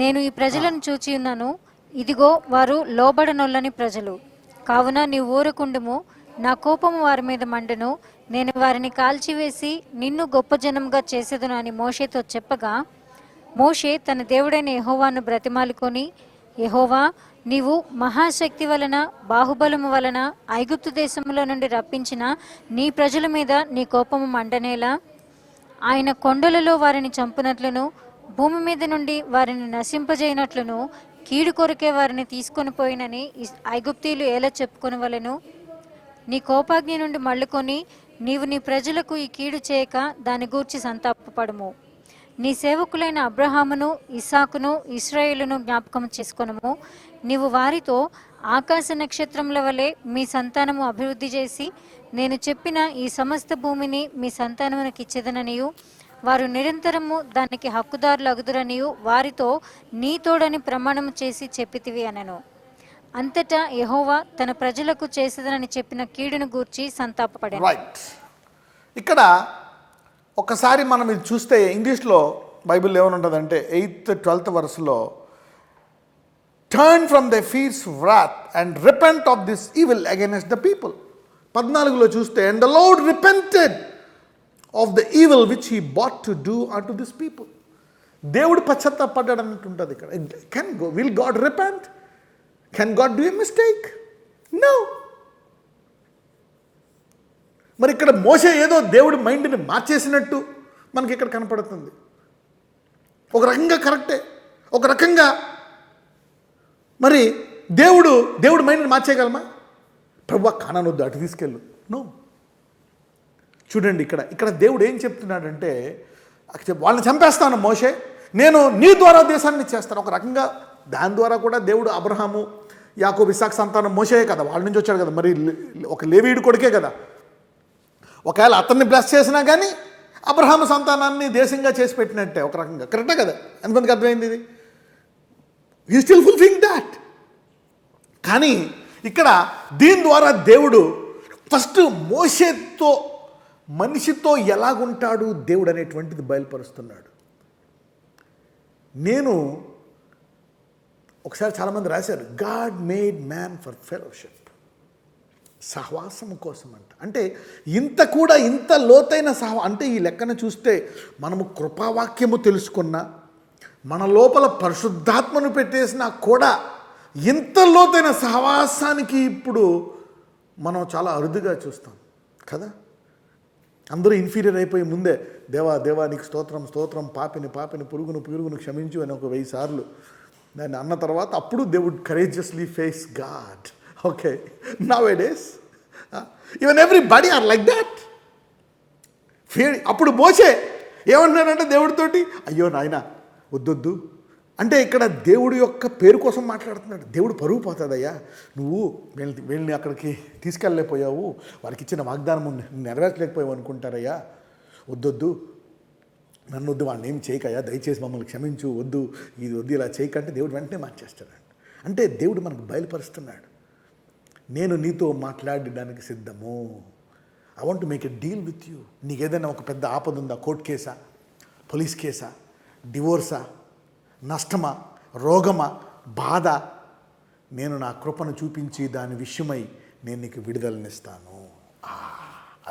నేను ఈ ప్రజలను చూచి ఉన్నాను, ఇదిగో వారు లోబడనొల్లని ప్రజలు. కావున నీ ఊరకుండుము, నా కోపము వారి మీద మండును, నేను వారిని కాల్చివేసి నిన్ను గొప్ప జనంగా చేసేదను అని మోషేతో చెప్పగా, మోషే తన దేవుడైన యెహోవాను బ్రతిమాలుకొని, యెహోవా, నీవు మహాశక్తి వలన, బాహుబలము వలన ఐగుప్తు దేశములో నుండి రప్పించిన నీ ప్రజల మీద నీ కోపము మండనేలా, ఆయన కొండలలో వారిని చంపునట్లును, భూమి మీద నుండి వారిని నశింపజేయనట్లును, కీడు కొరకే వారిని తీసుకొని పోయినని ఐగుప్తీయులు ఎలా చెప్పుకొనవలెను? నీ కోపాగ్ని నుండి మళ్ళుకొని నీవు నీ ప్రజలకు ఈ కీడు చేయక దాని గూర్చి సంతాపపడము. నీ సేవకులైన అబ్రహామును, ఇస్సాకును, ఇశ్రాయేలును జ్ఞాపకం చేసుకొనుము. నీవు వారితో ఆకాశ నక్షత్రముల వలె మీ సంతానము అభివృద్ధి చేసి నేను చెప్పిన ఈ సమస్త భూమిని మీ సంతానమునకు ఇచ్చేదననియు వారు నిరంతరము దానికి హక్కుదారులు అగుదురనియు వారితో నీ తోడని ప్రమాణము చేసి చెప్పితివి అనెను. అంతటా యెహోవా తన ప్రజలకు చేసేదనని చెప్పిన కీడును గూర్చి సంతాపపడెను. రైట్. ఇక్కడ ఒకసారి మనం ఇది చూస్తే ఇంగ్లీష్లో బైబిల్ ఏమని ఉంటుందంటే 8th 12th verseలో turn from the fierce wrath and repent of this evil against the people. 14లో చూస్తే and the Lord repented of the evil which he thought to do unto this people. దేవుడు పశ్చాత్తాపడ్డాడు అన్నట్టు ఉంటుంది ఇక్కడ. Will God repent? Can God do a mistake? No. మరి ఇక్కడ మోషే ఏదో దేవుడి మైండ్ని మార్చేసినట్టు మనకి ఇక్కడ కనపడుతుంది. ఒక రకంగా కరెక్టే, ఒక రకంగా మరి దేవుడు మైండ్ని మార్చేయగలమా? ప్రభువా కానానొద్దు, అటు తీసుకెళ్ళు. నో. చూడండి ఇక్కడ దేవుడు ఏం చెప్తున్నాడంటే వాళ్ళని చంపేస్తాను మోషే, నేను నీ ద్వారా దేశాన్ని చేస్తాను. ఒక రకంగా దాని ద్వారా కూడా దేవుడు అబ్రహాము, యాకోబు, ఇస్సాకు సంతానం మోషే కదా, వాళ్ళ నుంచి వచ్చాడు కదా, మరి ఒక లేవీయుడు కొడుకే కదా. ఒకవేళ అతన్ని బ్లెస్ చేసినా కానీ అబ్రహాము సంతానాన్ని దేశంగా చేసి పెట్టినట్టే ఒక రకంగా. కరెక్టే కదా? ఎంతమందికి అర్థమైంది ఇది? You still fulfilling that. కానీ ఇక్కడ దీని ద్వారా దేవుడు ఫస్ట్ మోషేతో మనిషితో ఎలాగుంటాడు దేవుడు అనేటువంటిది బయలుపరుస్తున్నాడు. నేను ఒకసారి చాలామంది రాశారు, God made man for fellowship, సహవాసము కోసం అంట. అంటే ఇంత లోతైన అంటే ఈ లెక్కన చూస్తే మనము కృపావాక్యము తెలుసుకున్నా, మన లోపల పరిశుద్ధాత్మను పెట్టేసినా కూడా ఇంత లోతైన సహవాసానికి ఇప్పుడు మనం చాలా అరుదుగా చూస్తాం కదా. అందరూ ఇన్ఫీరియర్ అయిపోయి ముందే దేవా నీకు స్తోత్రం, పాపిని పురుగును క్షమించు అని ఒక 1000 సార్లు దాన్ని అన్న తర్వాత అప్పుడు they would courageously face God. Okay, nowadays even everybody are like that. అప్పుడు మోషే ఏమంటున్నాడంటే దేవుడితోటి, అయ్యో నాయన వద్దొద్దు అంటే ఇక్కడ దేవుడి యొక్క పేరు కోసం మాట్లాడుతున్నాడు. దేవుడు పరుగు పోతుందయ్యా, నువ్వు వీళ్ళని అక్కడికి తీసుకెళ్ళలేకపోయావు, వారికి ఇచ్చిన వాగ్దానం నెరవేర్చలేకపోయావు అనుకుంటారయ్యా, వద్దొద్దు, నన్ను వద్దు, వాళ్ళని ఏం చేయకయ్యా, దయచేసి మమ్మల్ని క్షమించు, వద్దు, ఇది వద్దు, ఇలా చేయకంటే దేవుడు వెంటనే మార్చేస్తాడు. అంటే దేవుడు మనకు బయలుపరుస్తున్నాడు, నేను నీతో మాట్లాడడానికి సిద్ధము. I want to make a deal with you. నీకు ఏదైనా ఒక పెద్ద ఆపద ఉందా? కోర్టు కేసా, పోలీస్ కేసా, డివోర్సా, నష్టమా, రోగమా, బాధ, నేను నా కృపను చూపించి దాని విషయమై నేను నీకు విడుదలనిస్తాను.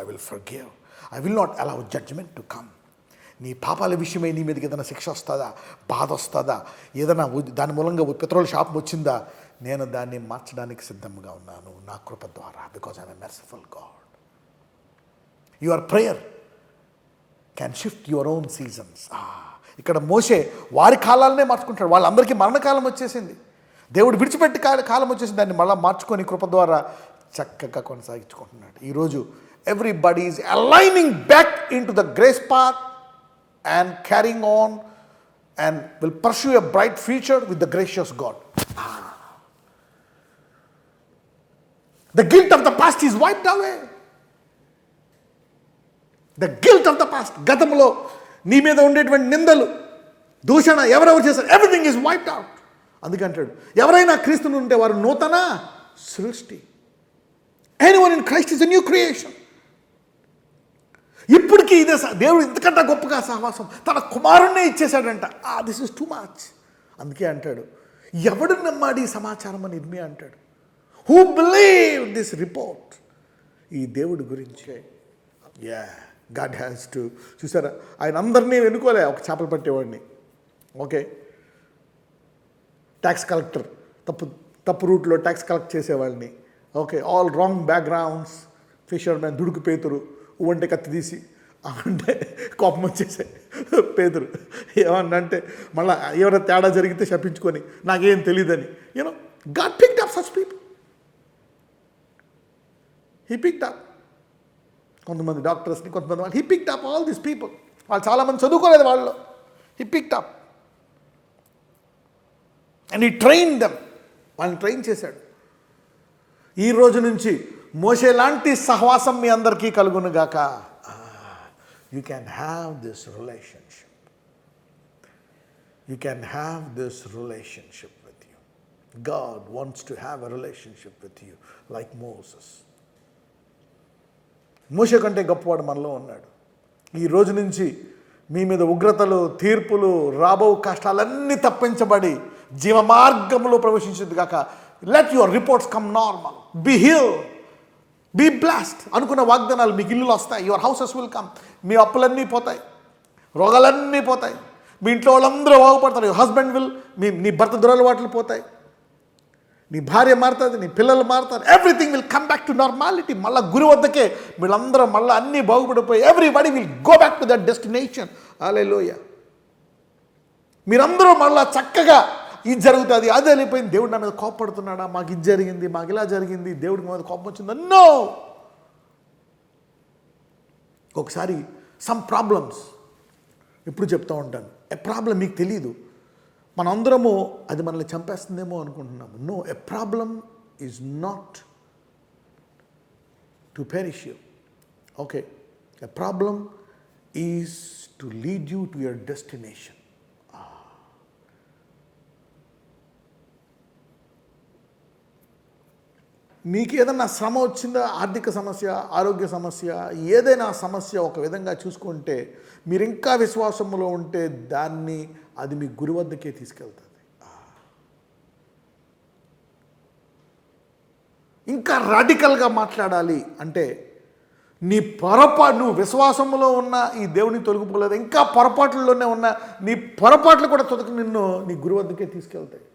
I will forgive, I will not allow judgement to come. నీ పాపాల విషయమై నీ మీదకి ఏదైనా శిక్ష వస్తుందా, బాధ వస్తుందా, ఏదైనా దాని మూలంగా పెట్రోల్ షాప్ వచ్చిందా, నేను దాన్ని మార్చడానికి సిద్ధంగా ఉన్నాను నా కృప ద్వారా. Because I'm a merciful God. Your prayer can shift your own seasons. ఇక్కడ మోషే వారి కాలాలనే మార్చుకుంటాడు. వాళ్ళందరికీ మరణకాలం వచ్చేసింది, దేవుడు విడిచిపెట్టి కాలం వచ్చేసింది, దాన్ని మళ్ళీ మార్చుకొని కృప ద్వారా చక్కగా కొనసాగించుకుంటున్నాడు. ఈరోజు everybody is aligning back in to the grace path and carrying on and will pursue a bright future with the gracious God. The guilt of the past is wiped away. The guilt of the past, గతంలో నీ మీద ఉండేటువంటి నిందలు, దూషణ ఎవరెవరు చేశారు, everything is wiped out. అందుకంటాడు ఎవరైనా క్రీస్తుని ఉంటే వారు నూతన సృష్టి. Anyone in Christ is a new creation. ఇప్పటికీ ఇదే దేవుడు ఇంతకంటే గొప్పగా సహవాసం తన కుమారుణ్ణే ఇచ్చేశాడంట. This is too much. అందుకే అంటాడు, ఎవడు నమ్మాడు ఈ సమాచారం అని ఇర్మియా అంటాడు. Who believe this report. ఈ దేవుడి గురించే. God has to. చూసారా, ఆయన అందరినీ వెనుకోలే, ఒక చేపలు పట్టేవాడిని, ఓకే, ట్యాక్స్ కలెక్టర్, తప్పు రూట్లో ట్యాక్స్ కలెక్ట్ చేసేవాడిని, okay, all wrong backgrounds, fishermen, దుడుకు పేతురు, ఉవంటే కత్తి తీసి అంటే కోపం వచ్చేసే పేదరు ఏమన్నంటే మళ్ళీ ఎవరైనా తేడా జరిగితే శపించుకొని నాకేం తెలియదని. You know, God picked up such people. He picked up కొంతమంది డాక్టర్స్ని, కొంతమంది వాళ్ళు, he picked up all these people. వాళ్ళు చాలామంది చదువుకోలేదు, వాళ్ళు He picked up. And he trained them. వాళ్ళని ట్రైన్ చేశాడు. ఈ రోజు నుంచి మోషే లాంటి సహవాసం మీ అందరికీ కలుగునుగాక. You can have this relationship. You can have this relationship with you. God wants to have a relationship with you like Moses. మోషే కంటే గొప్పవాడు మనలో ఉన్నాడు. ఈ రోజు నుంచి మీ మీద ఉగ్రతలు, తీర్పులు, రాబో కష్టాలన్నీ తప్పించబడి జీవ మార్గంలో ప్రవేశించింది కాక. Let your reports come normal. Be heal, be blast. అనుకున్న వాగ్దానాలు మీకు ఇల్లులు వస్తాయి. Your houses will come. మీ అప్పులన్నీ పోతాయి, రోగాలన్నీ పోతాయి, మీ ఇంట్లో వాళ్ళందరూ బాగుపడతారు. యువర్ హస్బెండ్ విల్, నీ భర్త దురలవాట్లు పోతాయి, నీ భార్య మారుతుంది, నీ పిల్లలు మారుతారు. Everything will come back to normality. మళ్ళీ గురి వద్దకే వీళ్ళందరూ మళ్ళీ అన్నీ బాగుపడిపోయి everybody will go back to that destination. Hallelujah. మీరందరూ మళ్ళీ చక్కగా ఇది జరుగుతుంది, అది వెళ్ళిపోయింది, దేవుడు నా మీద కోపడుతున్నాడా, మాకు ఇది జరిగింది, మాకు ఇలా జరిగింది, దేవుడికి మీద కోపం వచ్చిందా? నో. ఒకసారి సమ్ ప్రాబ్లమ్స్ ఎప్పుడు చెప్తూ ఉంటాను, ఏ ప్రాబ్లం మీకు తెలీదు, మనందరము అది మనల్ని చంపేస్తుందేమో అనుకుంటున్నాము. No, a problem is not to perish you. Okay, a problem is to lead you to your destination. మీకు ఏదన్నా శ్రమ వచ్చిందా, ఆర్థిక సమస్య, ఆరోగ్య సమస్య, ఏదైనా సమస్య ఒక విధంగా చూసుకుంటే మీరు ఇంకా విశ్వాసంలో ఉంటే అది మీ గురి వద్దకే తీసుకెళ్తుంది. ఇంకా రాడికల్గా మాట్లాడాలి అంటే నువ్వు విశ్వాసంలో ఉన్న ఈ దేవుని తొలగిపోలేదు, ఇంకా పొరపాట్లలోనే ఉన్న నీ పొరపాట్లు కూడా నిన్ను నీ గురి వద్దకే తీసుకెళ్తాయి.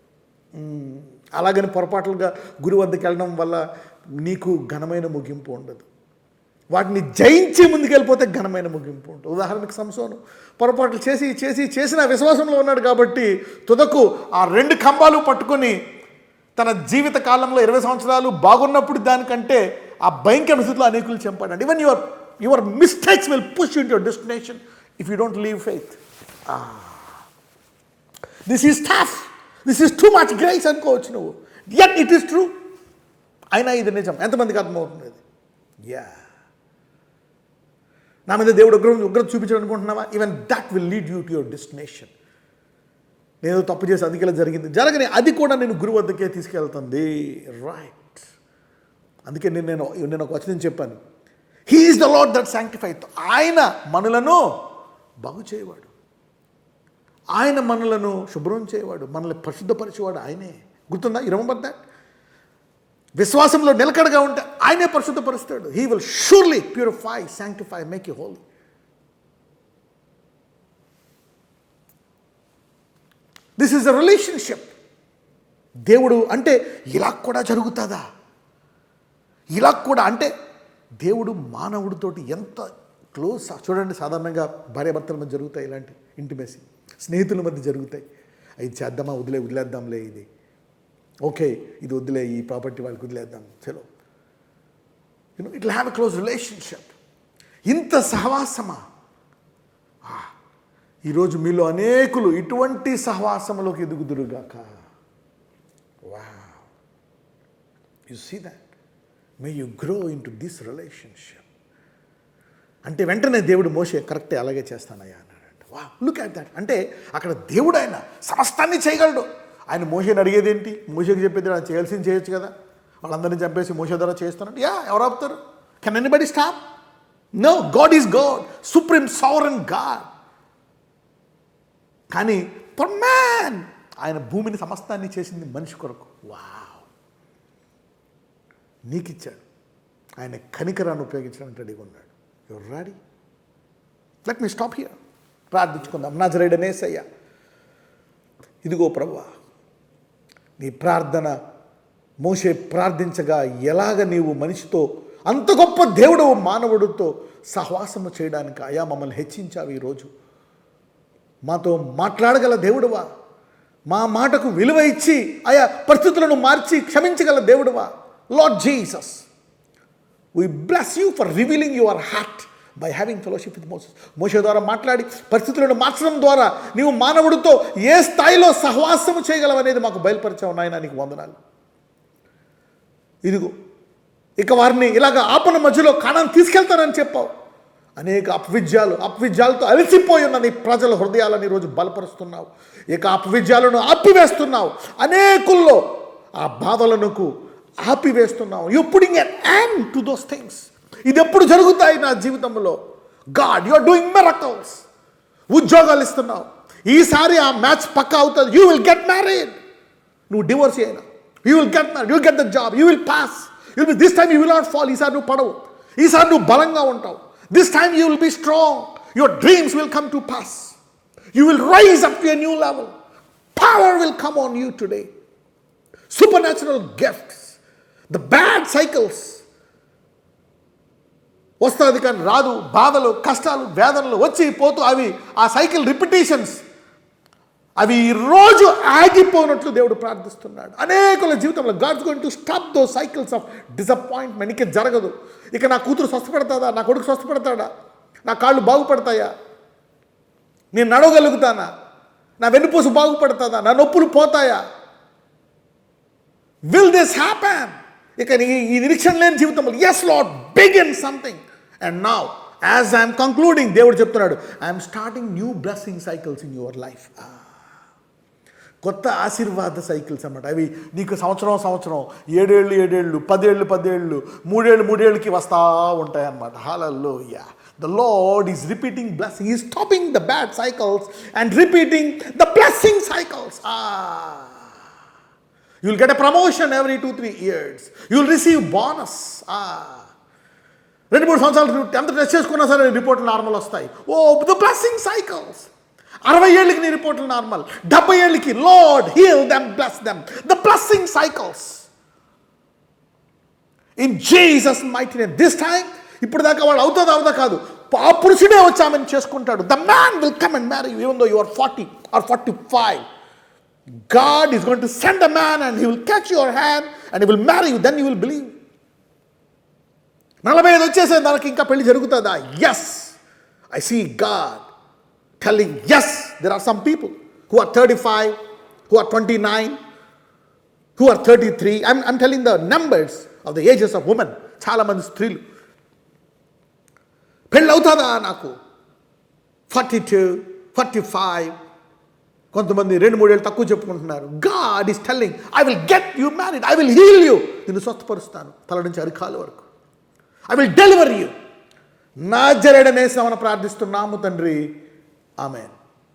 అలాగని పొరపాట్లుగా గురి వద్దకు వెళ్ళడం వల్ల నీకు ఘనమైన ముగింపు ఉండదు. వాటిని జయించి ముందుకెళ్ళిపోతే ఘనమైన ముగింపు ఉంటుంది. ఉదాహరణకు సంసోను పొరపాట్లు చేసిన విశ్వాసంలో ఉన్నాడు కాబట్టి తుదకు ఆ 2 కంబాలు పట్టుకొని తన జీవిత కాలంలో 20 సంవత్సరాలు బాగున్నప్పుడు దానికంటే ఆ భయంకర స్థితిలో అనేకులు చంపాడు. Even your mistakes will push you into your destination if you don't leave faith. This is tough, this is too much grace అనుకోవచ్చు నువ్వు. At it is true. అయినా ఇది నిజం. ఎంతమందికి అర్థమవుతుంది? యా. నా మీద దేవుడు ఉగ్రత చూపించాడు అనుకుంటున్నావా? Even that will lead you to your destination. నేను తప్పు చేసి అందుకే జరగని అది కూడా నేను గురు వద్దకే తీసుకెళ్తుంది. రైట్. అందుకే నేను ఒక వచనం చెప్పాను, he is the lord that sanctified. ఆయన మనలను బాగు చేయవాడు, ఆయన మనలను శుభ్రం చేయవాడు, మనల్ని పరిశుద్ధపరిచేవాడు ఆయనే. గుర్తుందా? You remember that? విశ్వాసంలో నిలకడగా ఉంటే ఆయనే పరిశుద్ధపరుస్తాడు. He will surely purify, sanctify, make you holy. This is a relationship. దేవుడు అంటే ఇలా కూడా జరుగుతుందా? ఇలా కూడా అంటే దేవుడు మానవుడితోటి ఎంత క్లోజ్. చూడండి, సాధారణంగా భార్యాభర్తల మధ్య జరుగుతాయి ఇలాంటి ఇంటిమేసీ, స్నేహితుల మధ్య జరుగుతాయి. ఇది చేద్దామా, వదిలేద్దాంలే, ఇది ఓకే, ఇది వదిలే, ఈ ప్రాపర్టీ వాళ్ళకి వదిలేద్దాం, చలో. It will have a close relationship. ఇంత సహవాసమా? ఈరోజు మీలో అనేకులు ఇటువంటి సహవాసంలోకి ఎదుగుదురుగాక. Wow, you see that? May you grow into this relationship. అంటే వెంటనే దేవుడు మోషే కరెక్టే, అలాగే చేస్తానయ్యా అన్నాడంట. వా, లుక్ అట్ దట్. అంటే అక్కడ దేవుడు ఆయన సమస్తాన్ని చేయగలడు. ఆయన మోషేని అడిగేది ఏంటి? మోషేకి చెప్పేది ఆయన చేయాల్సింది చేయొచ్చు కదా. వాళ్ళందరినీ చంపేసి మోషే ద్వారా చేస్తానంటే ఎవరు ఆపుతారు? Can anybody stop? No. God is God, supreme sovereign God. కానీ ఫర్ మ్యాన్, ఆయన భూమిని సమస్తాన్ని చేసింది మనిషి కొరకు. వావ్, నీకిచ్చాడు. ఆయన కనికరాన్ని ఉపయోగించడానికి రెడీగా ఉన్నాడు. You're ready? Let me stop here. ప్రార్థించుకుందాం. నజరేయుడైన యేసయ్యా, ఇదిగో ప్రభువా, నీ ప్రార్థన మోషే ప్రార్థించగా ఎలాగ నీవు మనిషితో అంత గొప్ప దేవుడు మానవుడితో సహవాసము చేయడానికి అయా మమ్మల్ని హెచ్చించావు. ఈరోజు మాతో మాట్లాడగల దేవుడువా, మా మాటకు విలువ ఇచ్చి ఆయా పరిస్థితులను మార్చి క్షమించగల దేవుడువా. Lord Jesus, we bless you for revealing your heart by having fellowship with Moses. Moshe ద్వారా మాట్లాడి పరిస్థితులను మార్చడం ద్వారా నీవు మానవుడితో ఏ స్థాయిలో సహవాసము చేయగలవనేది మాకు బయలుపరిచావు నాయన, నీకు వందనాలు. ఇదిగో ఇక వారిని ఇలాగ ఆపన మధ్యలో కానాను తీసుకెళ్తానని చెప్పావు. అనేక అపవిద్యాలతో అలసిపోయి ఉన్న నీ ప్రజల హృదయాలను ఈరోజు బలపరుస్తున్నావు. ఇక అపవిద్యాలను ఆపివేస్తున్నావు. అనేకుల్లో ఆ బాధలకు ఆపివేస్తున్నావు. You putting an end to those things. ఇది ఎప్పుడు జరుగుతాయి నా జీవితంలో? God, you are doing miracles. ఉద్యోగాలు ఇస్తున్నావు. ఈసారి ఆ మ్యాచ్ పక్కా అవుతుంది. You will get married. నువ్వు డివోర్స్ అయినా you will get married, you will get the job, you will pass, you will this time you will not fall. ఈసారి నువ్వు పడవు. ఈసారి నువ్వు బలంగా ఉంటావు. This time you will be strong. Your dreams will come to pass. You will rise up to a new level. Power will come on you today. Supernatural gifts. The bad cycles వస్తుంది కానీ రాదు. బాధలు, కష్టాలు, వేదనలు వచ్చి పోతూ అవి ఆ సైకిల్ రిపిటేషన్స్ అవి ఈరోజు ఆగిపోయినట్లు దేవుడు ప్రార్థిస్తున్నాడు. అనేకుల జీవితంలో God's going to stop those cycles of disappointment. ఇక జరగదు. ఇక నా కూతురు స్వస్థపడతాదా? నా కొడుకు స్వస్థపడతాడా? నా కాళ్ళు బాగుపడతాయా? నేను నడవగలుగుతానా? నా వెన్నుపూస బాగుపడతాదా? నా నొప్పులు పోతాయా? Will this happen? ఇక ఈ నిరీక్షణ లేని జీవితంలో yes Lord, begin something. And now as I'm concluding, దేవుడు చెప్తున్నాడు, I'm starting new blessing cycles in your life. కొత్త ఆశీర్వాద సైకిల్స్ అన్నమాట. అవి నీకు సంవత్సరం 7 ఏళ్ళు 10 ఏళ్ళు 3 ఏళ్ళకి వస్తూ ఉంటాయి అన్నమాట. హల్లెలూయా. The Lord is repeating blessing. He is stopping the bad cycles and repeating the blessing cycles. You will get a promotion every 2-3 years. You will receive bonus. 2-3 సంవత్సరాలు ఎంత టెస్ట్ చేసుకున్నా సరే రిపోర్ట్లు నార్మల్ వస్తాయి. The blessing cycles. 60 ఏళ్ళకి నీ రిపోర్ట్లు normal. 70 ఏళ్ళకి Lord heal them, bless them. The blessing cycles in Jesus mighty name. This time ఇప్పుడు దాకా వాళ్ళు అవుదా కాదు, ఆ పురుషుడే వచ్చి ఆమెను చేసుకుంటాడు. The man will come and marry you even though you are 40 or 45. God is going to send a man and he will catch your hand and he will marry you. Then you will believe. 45 వచ్చేసే దానికి ఇంకా పెళ్లి జరుగుతుందా? Yes, I see God telling yes. There are some people who are 35, who are 29, who are 33. I'm telling the numbers of the ages of women. చాలా మంది స్త్రీలు పెళ్ళి అవుతుందా నాకు? 42, 45. కొంతమంది 2-3 ఏళ్ళు తక్కువ చెప్పుకుంటున్నారు. God is telling, I will get you married, I will heal you. నిన్ను స్వస్థపరుస్తాను తల నుంచి అరికాల వరకు. I will deliver you. నాజరేయుడనే నామమున ప్రార్థిస్తున్నాము తండ్రి. ఆమేన్.